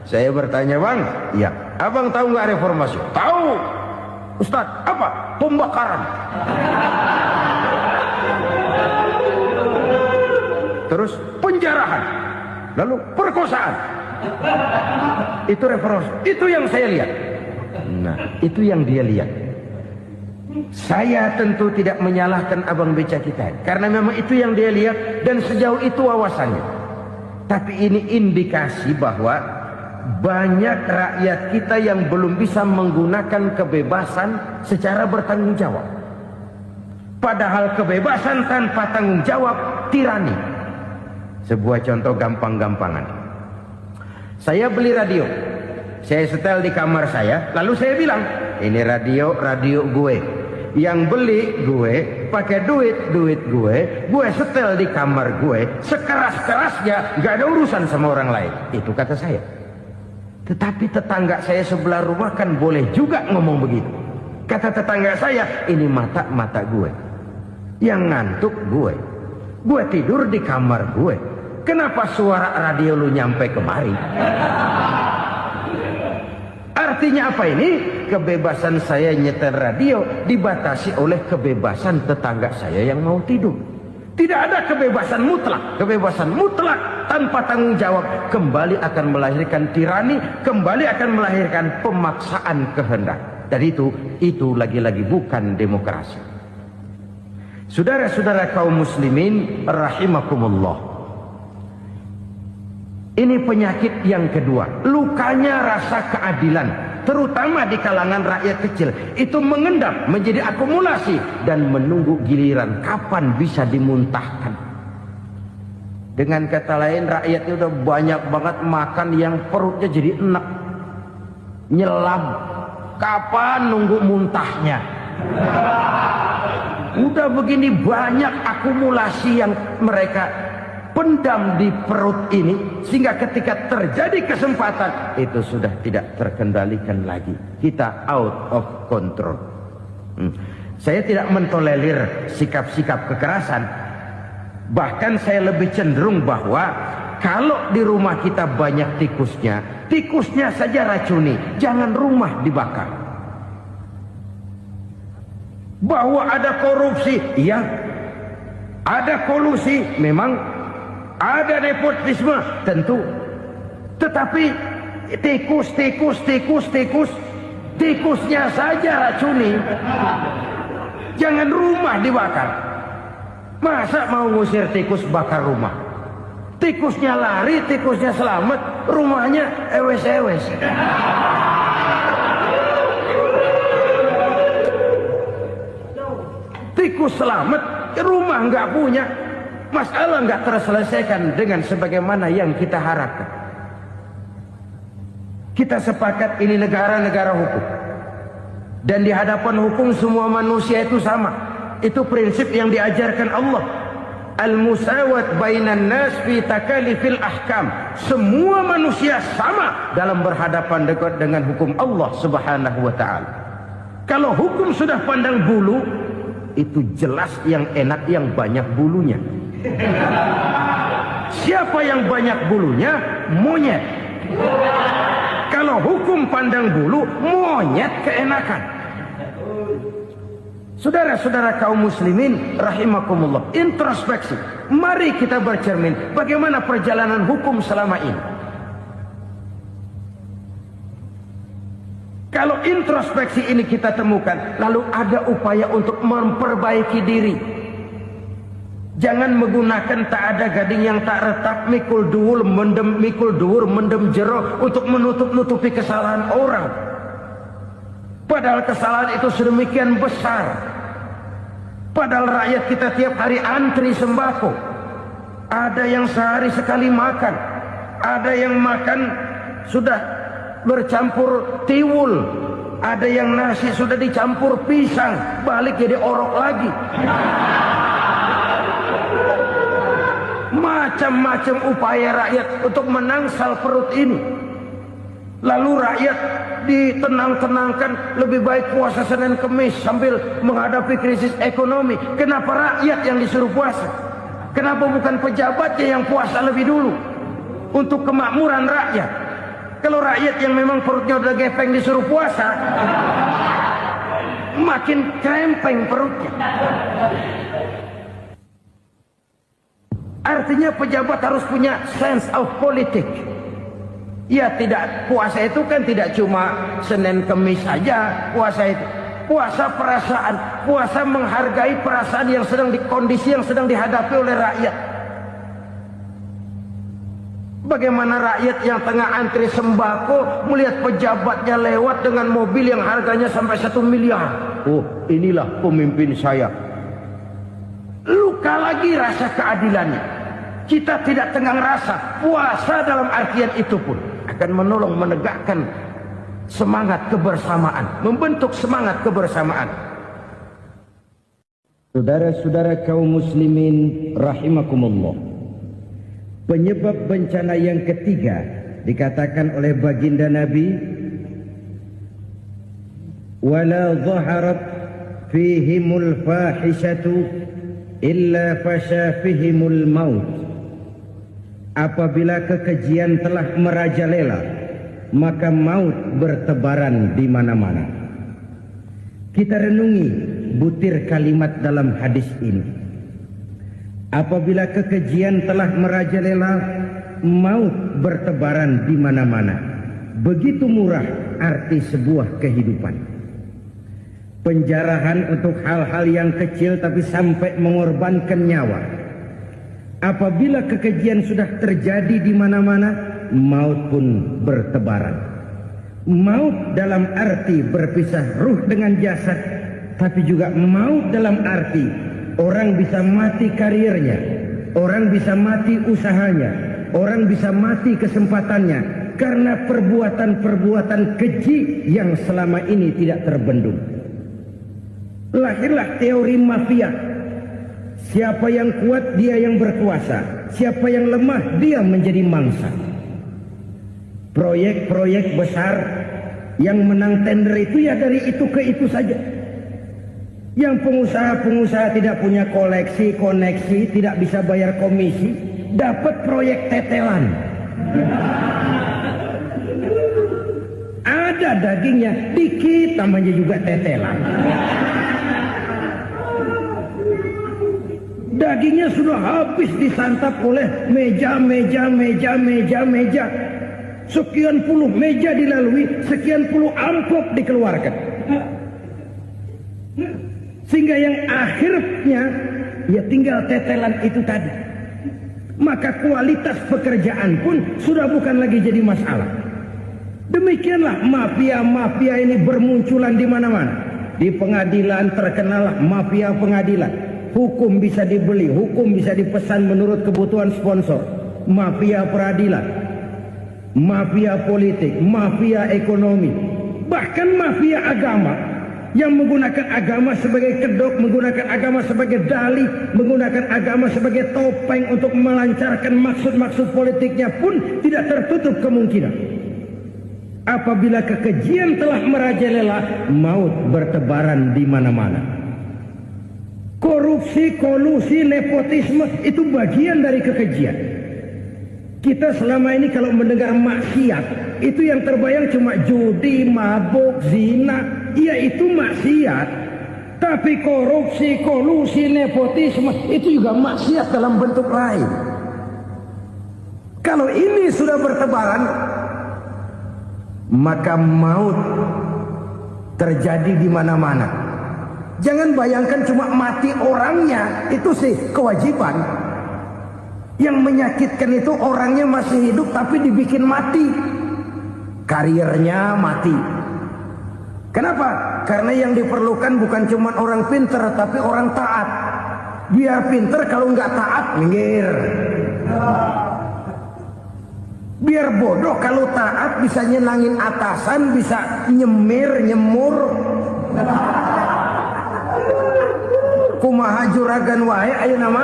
Saya bertanya, bang, ya, abang tahu nggak reformasi? Tahu, Ustaz. Apa? Pembakaran. Terus penjarahan, lalu perkosaan. Itu reformasi. Itu yang saya lihat. Nah, itu yang dia lihat. Saya tentu tidak menyalahkan abang beca kita, karena memang itu yang dia lihat dan sejauh itu wawasannya. Tapi ini indikasi bahwa banyak rakyat kita yang belum bisa menggunakan kebebasan secara bertanggung jawab. Padahal kebebasan tanpa tanggung jawab tirani. Sebuah contoh gampang-gampangan. Saya beli radio, saya setel di kamar saya, lalu saya bilang, ini radio gue. Yang beli gue, pakai duit gue setel di kamar gue, sekeras-kerasnya, gak ada urusan sama orang lain. Itu kata saya. Tetapi tetangga saya sebelah rumah kan boleh juga ngomong begitu. Kata tetangga saya, ini mata gue, yang ngantuk gue tidur di kamar gue, kenapa suara radio lu nyampe kemari? Artinya apa ini? Kebebasan saya nyetel radio dibatasi oleh kebebasan tetangga saya yang mau tidur. Tidak ada kebebasan mutlak. Kebebasan mutlak tanpa tanggung jawab kembali akan melahirkan tirani, kembali akan melahirkan pemaksaan kehendak. Dan itu lagi-lagi bukan demokrasi. Saudara-saudara kaum muslimin rahimakumullah. Ini penyakit yang kedua, lukanya rasa keadilan, terutama di kalangan rakyat kecil. Itu mengendap menjadi akumulasi dan menunggu giliran kapan bisa dimuntahkan. Dengan kata lain, rakyatnya udah banyak banget makan yang perutnya jadi enak, nyelam. Kapan nunggu muntahnya? Udah begini banyak akumulasi yang mereka pendam di perut ini, sehingga ketika terjadi kesempatan itu sudah tidak terkendalikan lagi. Kita out of control. Saya tidak mentolerir sikap-sikap kekerasan. Bahkan saya lebih cenderung bahwa kalau di rumah kita banyak tikusnya, tikusnya saja racuni, jangan rumah dibakar. Bahwa ada korupsi, iya. Ada kolusi, memang. Ada nepotisme, tentu. Tetapi tikusnya saja racuni. Jangan rumah dibakar. Masa mau ngusir tikus bakar rumah? Tikusnya lari, tikusnya selamat, rumahnya ewes-ewes. Tikus selamat, rumah nggak punya. Masalah nggak terselesaikan dengan sebagaimana yang kita harapkan. Kita sepakat ini negara hukum. Dan di hadapan hukum semua manusia itu sama. Itu prinsip yang diajarkan Allah. Al-musawat bainan nas fi takalifil ahkam. Semua manusia sama dalam berhadapan dengan hukum Allah Subhanahu wa taala. Kalau hukum sudah pandang bulu, itu jelas yang enak yang banyak bulunya. Siapa yang banyak bulunya? Monyet. Kalau hukum pandang bulu, monyet keenakan. Saudara-saudara kaum muslimin rahimakumullah, introspeksi. Mari kita bercermin bagaimana perjalanan hukum selama ini. Kalau introspeksi ini kita temukan, lalu ada upaya untuk memperbaiki diri. Jangan menggunakan tak ada gading yang tak retak, mikul duwur mendem jero untuk menutup-nutupi kesalahan orang. Padahal kesalahan itu sedemikian besar. Padahal rakyat kita tiap hari antri sembako. Ada yang sehari sekali makan. Ada yang makan sudah bercampur tiwul. Ada yang nasi sudah dicampur pisang, balik jadi orok lagi. Macam-macam upaya rakyat untuk menangsal perut ini. Lalu rakyat ditenang-tenangkan, lebih baik puasa Senin Kemis sambil menghadapi krisis ekonomi. Kenapa rakyat yang disuruh puasa? Kenapa bukan pejabatnya yang puasa lebih dulu untuk kemakmuran rakyat? Kalau rakyat yang memang perutnya udah gepeng disuruh puasa, makin krempeng perutnya. Artinya pejabat harus punya sense of politik. Ya, tidak, puasa itu kan tidak cuma Senin Kemis saja puasa itu. Puasa perasaan, puasa menghargai perasaan yang sedang kondisi yang sedang dihadapi oleh rakyat. Bagaimana rakyat yang tengah antri sembako melihat pejabatnya lewat dengan mobil yang harganya sampai 1 miliar. Oh, inilah pemimpin saya. Luka lagi rasa keadilannya. Kita tidak tenggang rasa. Puasa dalam artian itu pun akan menolong menegakkan semangat kebersamaan, membentuk semangat kebersamaan. Saudara-saudara kaum muslimin rahimakumullah, penyebab bencana yang ketiga dikatakan oleh baginda Nabi, wala dhaharat fihimul fahishatu illa fasha fihimul maut. Apabila kekejian telah merajalela, maka maut bertebaran di mana-mana. Kita renungi butir kalimat dalam hadis ini. Apabila kekejian telah merajalela, maut bertebaran di mana-mana. Begitu murah arti sebuah kehidupan. Penjarahan untuk hal-hal yang kecil tapi sampai mengorbankan nyawa. Apabila kekejian sudah terjadi di mana-mana, maut pun bertebaran. Maut dalam arti berpisah ruh dengan jasad, tapi juga maut dalam arti orang bisa mati karirnya, orang bisa mati usahanya, orang bisa mati kesempatannya karena perbuatan-perbuatan keji yang selama ini tidak terbendung. Lahirlah teori mafia. Siapa yang kuat dia yang berkuasa, siapa yang lemah dia menjadi mangsa. Proyek-proyek besar yang menang tender itu ya dari itu ke itu saja. Yang pengusaha-pengusaha tidak punya koleksi, koneksi, tidak bisa bayar komisi, dapat proyek tetelan. Ada dagingnya, dikit namanya juga tetelan. Dagingnya sudah habis disantap oleh meja. Sekian puluh meja dilalui, sekian puluh amplop dikeluarkan. Sehingga yang akhirnya ya tinggal tetelan itu tadi. Maka kualitas pekerjaan pun sudah bukan lagi jadi masalah. Demikianlah mafia-mafia ini bermunculan di mana-mana. Di pengadilan terkenal mafia pengadilan. Hukum bisa dibeli, hukum bisa dipesan menurut kebutuhan sponsor. Mafia peradilan, mafia politik, mafia ekonomi, bahkan mafia agama yang menggunakan agama sebagai kedok, menggunakan agama sebagai dalih, menggunakan agama sebagai topeng untuk melancarkan maksud-maksud politiknya pun tidak tertutup kemungkinan. Apabila kekejian telah merajalela, maut bertebaran di mana-mana. Korupsi, kolusi, nepotisme itu bagian dari kekejian. Kita selama ini kalau mendengar maksiat, itu yang terbayang cuma judi, mabuk, zina. Iya, itu maksiat. Tapi korupsi, kolusi, nepotisme itu juga maksiat dalam bentuk lain. Kalau ini sudah bertebaran, maka maut terjadi di mana-mana. Jangan bayangkan cuma mati orangnya, itu sih kewajiban. Yang menyakitkan itu orangnya masih hidup tapi dibikin mati. Karirnya mati. Kenapa? Karena yang diperlukan bukan cuma orang pinter tapi orang taat. Biar pinter, kalau nggak taat minggir. Biar bodoh, kalau taat bisa nyenangin atasan, bisa nyemur. Kumaha juragan wae ayo nama.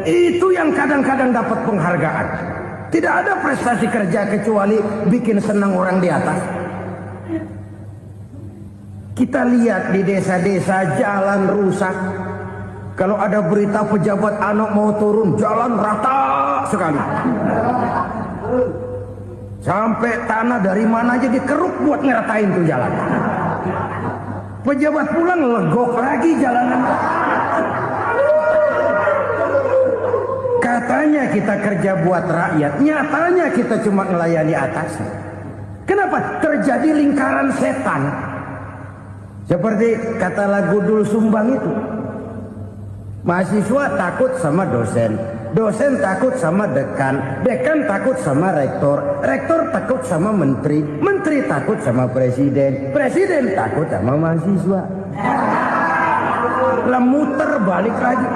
Itu yang kadang-kadang dapat penghargaan. Tidak ada prestasi kerja kecuali bikin senang orang di atas. Kita lihat di desa-desa jalan rusak. Kalau ada berita pejabat anak mau turun, jalan rata sekali. Sampai tanah dari mana aja dikeruk buat ngeratain tuh jalan. Pejabat pulang legok lagi jalanan. Katanya kita kerja buat rakyat, nyatanya kita cuma melayani atasnya. Kenapa? Terjadi lingkaran setan. Seperti kata lagu Dul Sumbang itu. Mahasiswa takut sama dosen, dosen takut sama dekan, dekan takut sama rektor, rektor takut sama menteri, menteri takut sama presiden, presiden takut sama mahasiswa. Lah muter balik lagi.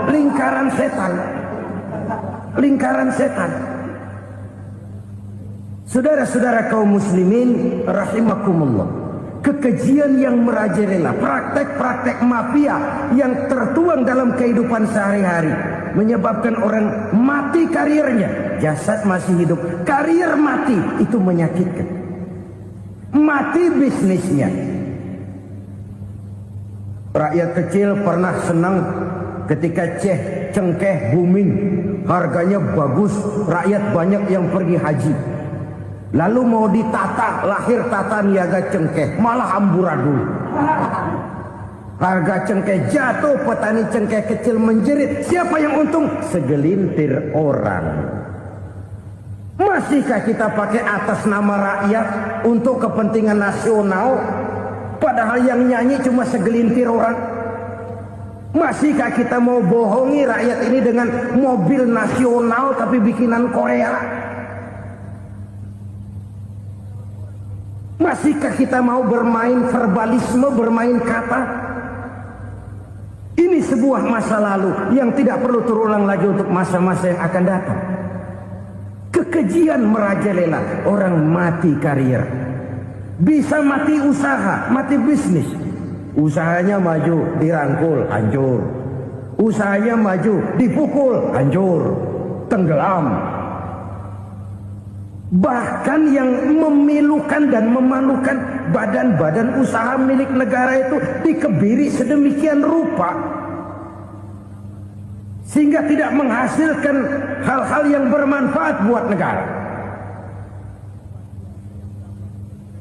Lingkaran setan. Lingkaran setan. Saudara-saudara kaum muslimin rahimakumullah. Kekejian yang merajalela, praktek-praktek mafia yang tertuang dalam kehidupan sehari-hari menyebabkan orang mati karirnya, jasad masih hidup, karir mati, itu menyakitkan. Mati bisnisnya. Rakyat kecil pernah senang ketika cengkeh booming, harganya bagus, rakyat banyak yang pergi haji. Lalu mau ditata, lahir tata niaga cengkeh, malah amburadul. Harga cengkeh jatuh, petani cengkeh kecil menjerit. Siapa yang untung? Segelintir orang. Masihkah kita pakai atas nama rakyat untuk kepentingan nasional? Padahal yang nyanyi cuma segelintir orang. Masihkah kita mau bohongi rakyat ini dengan mobil nasional tapi bikinan Korea? Masihkah kita mau bermain verbalisme, bermain kata? Ini sebuah masa lalu yang tidak perlu terulang lagi untuk masa-masa yang akan datang. Kekejian merajalela, orang mati karir. Bisa mati usaha, mati bisnis. Usahanya maju, dirangkul, hancur. Usahanya maju, dipukul, hancur. Tenggelam. Bahkan yang memilukan dan memalukan badan-badan usaha milik negara itu dikebiri sedemikian rupa sehingga tidak menghasilkan hal-hal yang bermanfaat buat negara.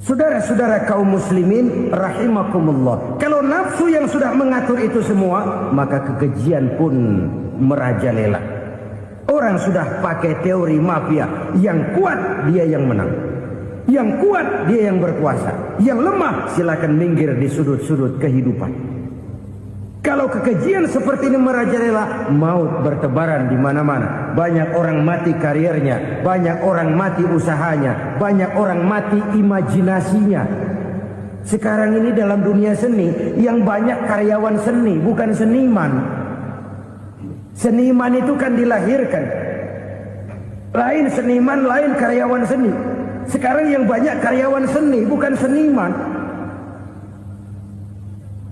Saudara-saudara kaum muslimin rahimakumullah, kalau nafsu yang sudah mengatur itu semua, maka kekejian pun merajalela. Orang sudah pakai teori mafia, yang kuat dia yang menang, yang kuat dia yang berkuasa, yang lemah silakan minggir di sudut-sudut kehidupan. Kalau kekejian seperti ini merajalela, maut bertebaran di mana-mana. Banyak orang mati karirnya, banyak orang mati usahanya, banyak orang mati imajinasinya. Sekarang ini dalam dunia seni, yang banyak karyawan seni, bukan seniman. Seniman itu kan dilahirkan, lain seniman, lain karyawan seni. Sekarang yang banyak karyawan seni, bukan seniman.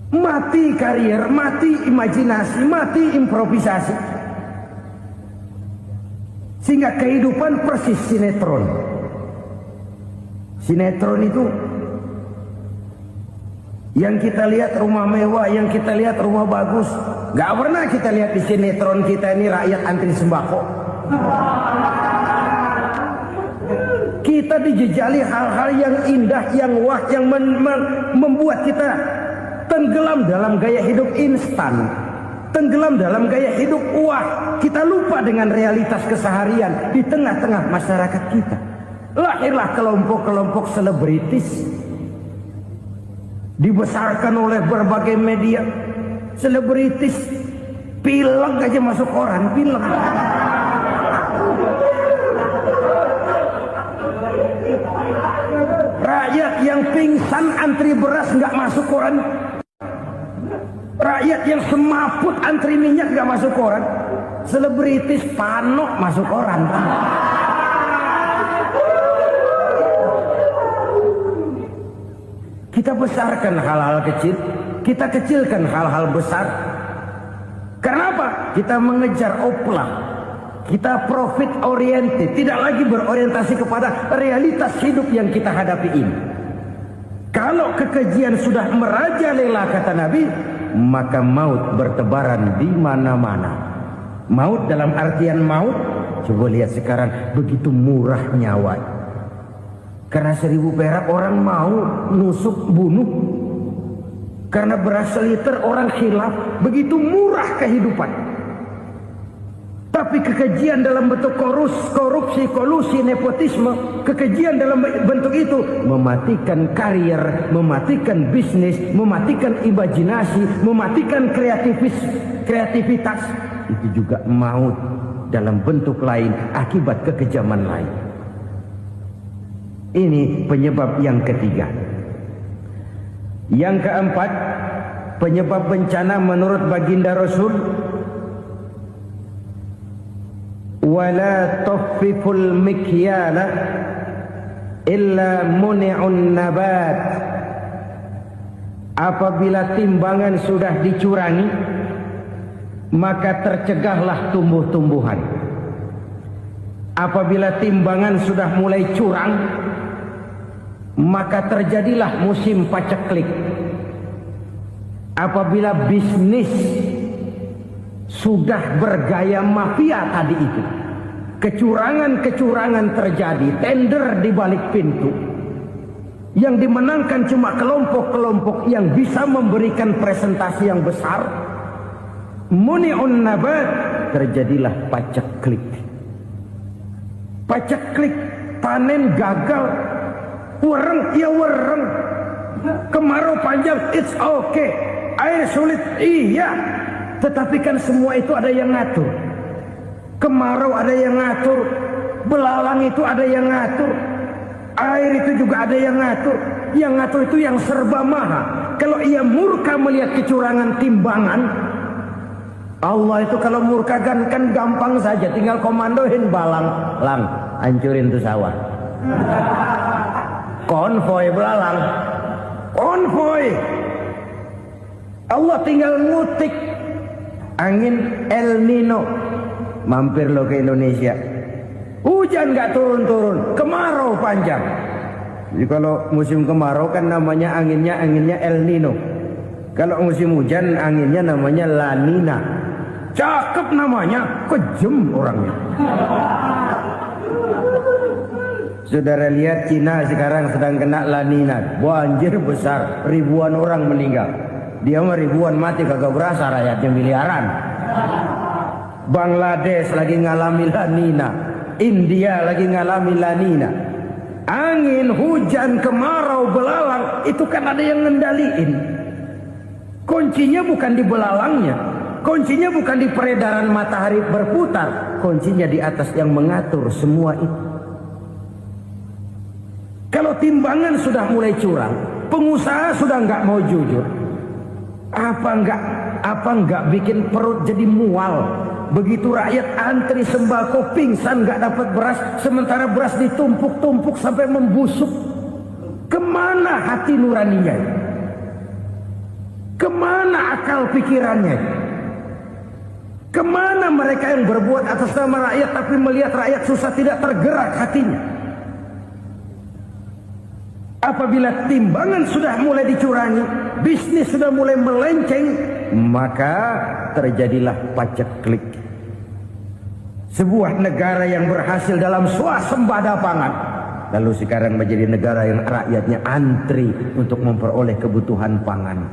Mati karir, mati imajinasi, mati improvisasi. Sehingga kehidupan persis sinetron. Sinetron itu yang kita lihat rumah mewah, yang kita lihat rumah bagus. Gak pernah kita lihat di sinetron kita ini rakyat antri sembako. Kita dijejali hal-hal yang indah, yang wah, yang membuat kita tenggelam dalam gaya hidup instan, tenggelam dalam gaya hidup wah. Kita lupa dengan realitas keseharian di tengah-tengah masyarakat kita. Lahirlah kelompok-kelompok selebritis, dibesarkan oleh berbagai media. Selebritis pilek aja masuk koran, pilek. Rakyat yang pingsan antri beras nggak masuk koran. Rakyat yang semaput antri minyak nggak masuk koran. Selebritis panok masuk koran. Kita besarkan hal-hal kecil, kita kecilkan hal-hal besar. Karena apa? Kita mengejar oplah. Kita profit oriented, tidak lagi berorientasi kepada realitas hidup yang kita hadapi ini. Kalau kekejian sudah merajalela, kata Nabi, maka maut bertebaran di mana-mana. Maut dalam artian maut, coba lihat sekarang begitu murah nyawa. Karena 1000 perak orang mau nusuk bunuh. Karena beras seliter orang khilaf, begitu murah kehidupan. Tapi kekejian dalam bentuk korupsi, kolusi, nepotisme, kekejian dalam bentuk itu mematikan karier, mematikan bisnis, mematikan imajinasi, mematikan kreativitas. Itu juga maut dalam bentuk lain akibat kekejaman lain. Ini penyebab yang ketiga. Yang keempat, penyebab bencana menurut baginda Rasul, wala tuffiful mikyala illa muni'un nabat. Apabila timbangan sudah dicurangi, maka tercegahlah tumbuh-tumbuhan. Apabila timbangan sudah mulai curang, maka terjadilah musim paceklik. Apabila bisnis sudah bergaya mafia tadi itu, kecurangan-kecurangan terjadi, tender di balik pintu, yang dimenangkan cuma kelompok-kelompok yang bisa memberikan presentasi yang besar, muni'un nabat, terjadilah paceklik. Paceklik, panen gagal, wereng ya wereng, kemarau panjang, it's okay, air sulit, iya. Tetapi kan semua itu ada yang ngatur. Kemarau ada yang ngatur, belalang itu ada yang ngatur, air itu juga ada yang ngatur. Yang ngatur itu yang serba maha. Kalau ia murka melihat kecurangan timbangan, Allah itu kalau murka kan gampang saja, tinggal komandoin balang, lang, hancurin tuh sawah. Konvoy belalang, konvoy. Allah tinggal ngutik. Angin El Nino, mampir lo ke Indonesia. Hujan nggak turun-turun, kemarau panjang. Jadi kalau musim kemarau kan namanya anginnya El Nino. Kalau musim hujan anginnya namanya La Nina. Cakep namanya, kejem orangnya. Saudara lihat Cina sekarang sedang kena La Nina, banjir besar, ribuan orang meninggal. Dia mah ribuan mati kagak berasa, rakyatnya miliaran. Bangladesh lagi ngalami La Nina, India lagi ngalami La Nina. Angin, hujan, kemarau, belalang, itu kan ada yang ngendaliin. Kuncinya bukan di belalangnya, kuncinya bukan di peredaran matahari berputar, kuncinya di atas yang mengatur semua itu. Kalau timbangan sudah mulai curang, pengusaha sudah nggak mau jujur, apa nggak bikin perut jadi mual? Begitu rakyat antri sembako pingsan nggak dapat beras, sementara beras ditumpuk-tumpuk sampai membusuk. Kemana hati nuraninya? Kemana akal pikirannya? Kemana mereka yang berbuat atas nama rakyat tapi melihat rakyat susah tidak tergerak hatinya? Apabila timbangan sudah mulai dicurangi, bisnis sudah mulai melenceng, maka terjadilah paceklik. Sebuah negara yang berhasil dalam swasembada pangan, lalu sekarang menjadi negara yang rakyatnya antri untuk memperoleh kebutuhan pangan.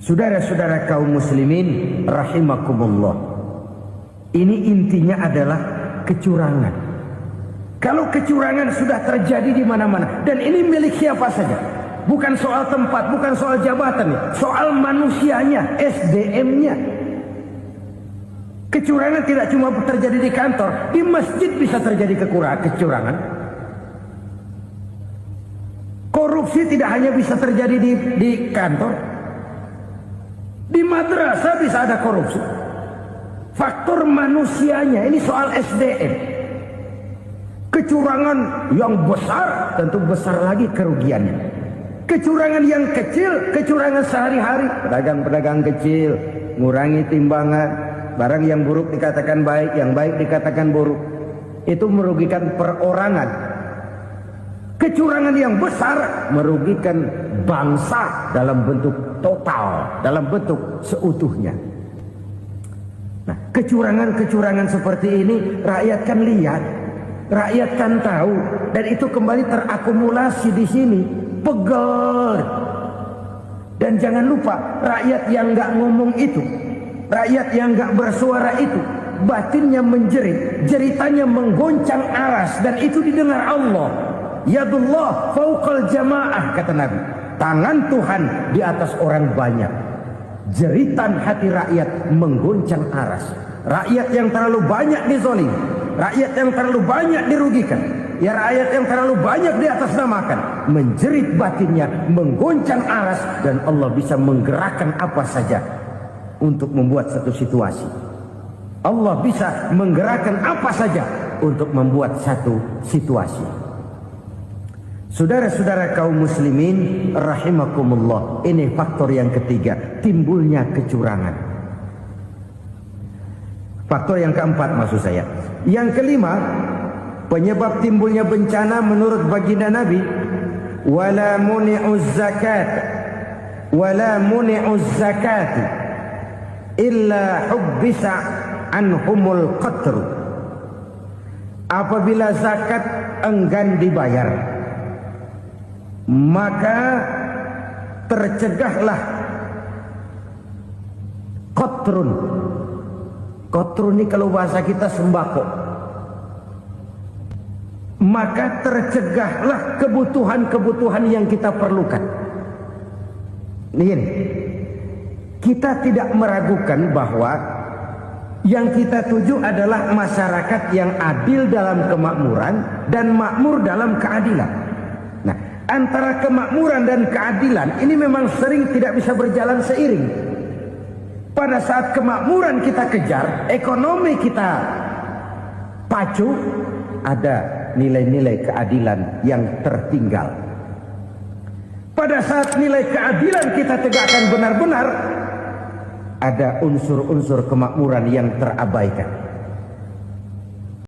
Saudara-saudara kaum muslimin rahimakumullah, ini intinya adalah kecurangan. Kalau kecurangan sudah terjadi di mana-mana, dan ini milik siapa saja, bukan soal tempat, bukan soal jabatan, soal manusianya, SDM-nya. Kecurangan tidak cuma terjadi di kantor, di masjid bisa terjadi kecurangan. Korupsi tidak hanya bisa terjadi di kantor, di madrasah bisa ada korupsi. Faktor manusianya, ini soal SDM. Kecurangan yang besar tentu besar lagi kerugiannya. Kecurangan yang kecil, kecurangan sehari-hari, pedagang-pedagang kecil ngurangi timbangan, barang yang buruk dikatakan baik, yang baik dikatakan buruk, itu merugikan perorangan. Kecurangan yang besar merugikan bangsa dalam bentuk total, dalam bentuk seutuhnya. Nah, kecurangan-kecurangan seperti ini rakyat kan lihat, rakyat kan tahu, dan itu kembali terakumulasi di sini, pegel. Dan jangan lupa, rakyat yang nggak ngomong itu, rakyat yang nggak bersuara itu, batinnya menjerit, jeritannya menggoncang aras, dan itu didengar Allah. Yadullah fauqal jamaah, kata Nabi. Tangan Tuhan di atas orang banyak. Jeritan hati rakyat menggoncang aras. Rakyat yang terlalu banyak dizolim, rakyat yang terlalu banyak dirugikan, ya rakyat yang terlalu banyak diatasnamakan, menjerit batinnya, menggoncang aras, dan Allah bisa menggerakkan apa saja untuk membuat satu situasi. Allah bisa menggerakkan apa saja untuk membuat satu situasi. Saudara-saudara kaum muslimin rahimakumullah, ini faktor yang ketiga, timbulnya kecurangan. Faktor yang keempat maksud saya. Yang kelima, penyebab timbulnya bencana menurut baginda Nabi, wala muni'uz zakat wala muni'uz zakat illa hubbisa anhumul qatr. Apabila zakat enggan dibayar, maka tercegahlah qatrun. Qatrun ini kalau bahasa kita sembako. Maka tercegahlah kebutuhan-kebutuhan yang kita perlukan. Ini, kita tidak meragukan bahwa yang kita tuju adalah masyarakat yang adil dalam kemakmuran dan makmur dalam keadilan. Nah, antara kemakmuran dan keadilan ini memang sering tidak bisa berjalan seiring. Pada saat kemakmuran kita kejar, ekonomi kita pacu, ada nilai-nilai keadilan yang tertinggal. Pada saat nilai keadilan kita tegakkan benar-benar, ada unsur-unsur kemakmuran yang terabaikan.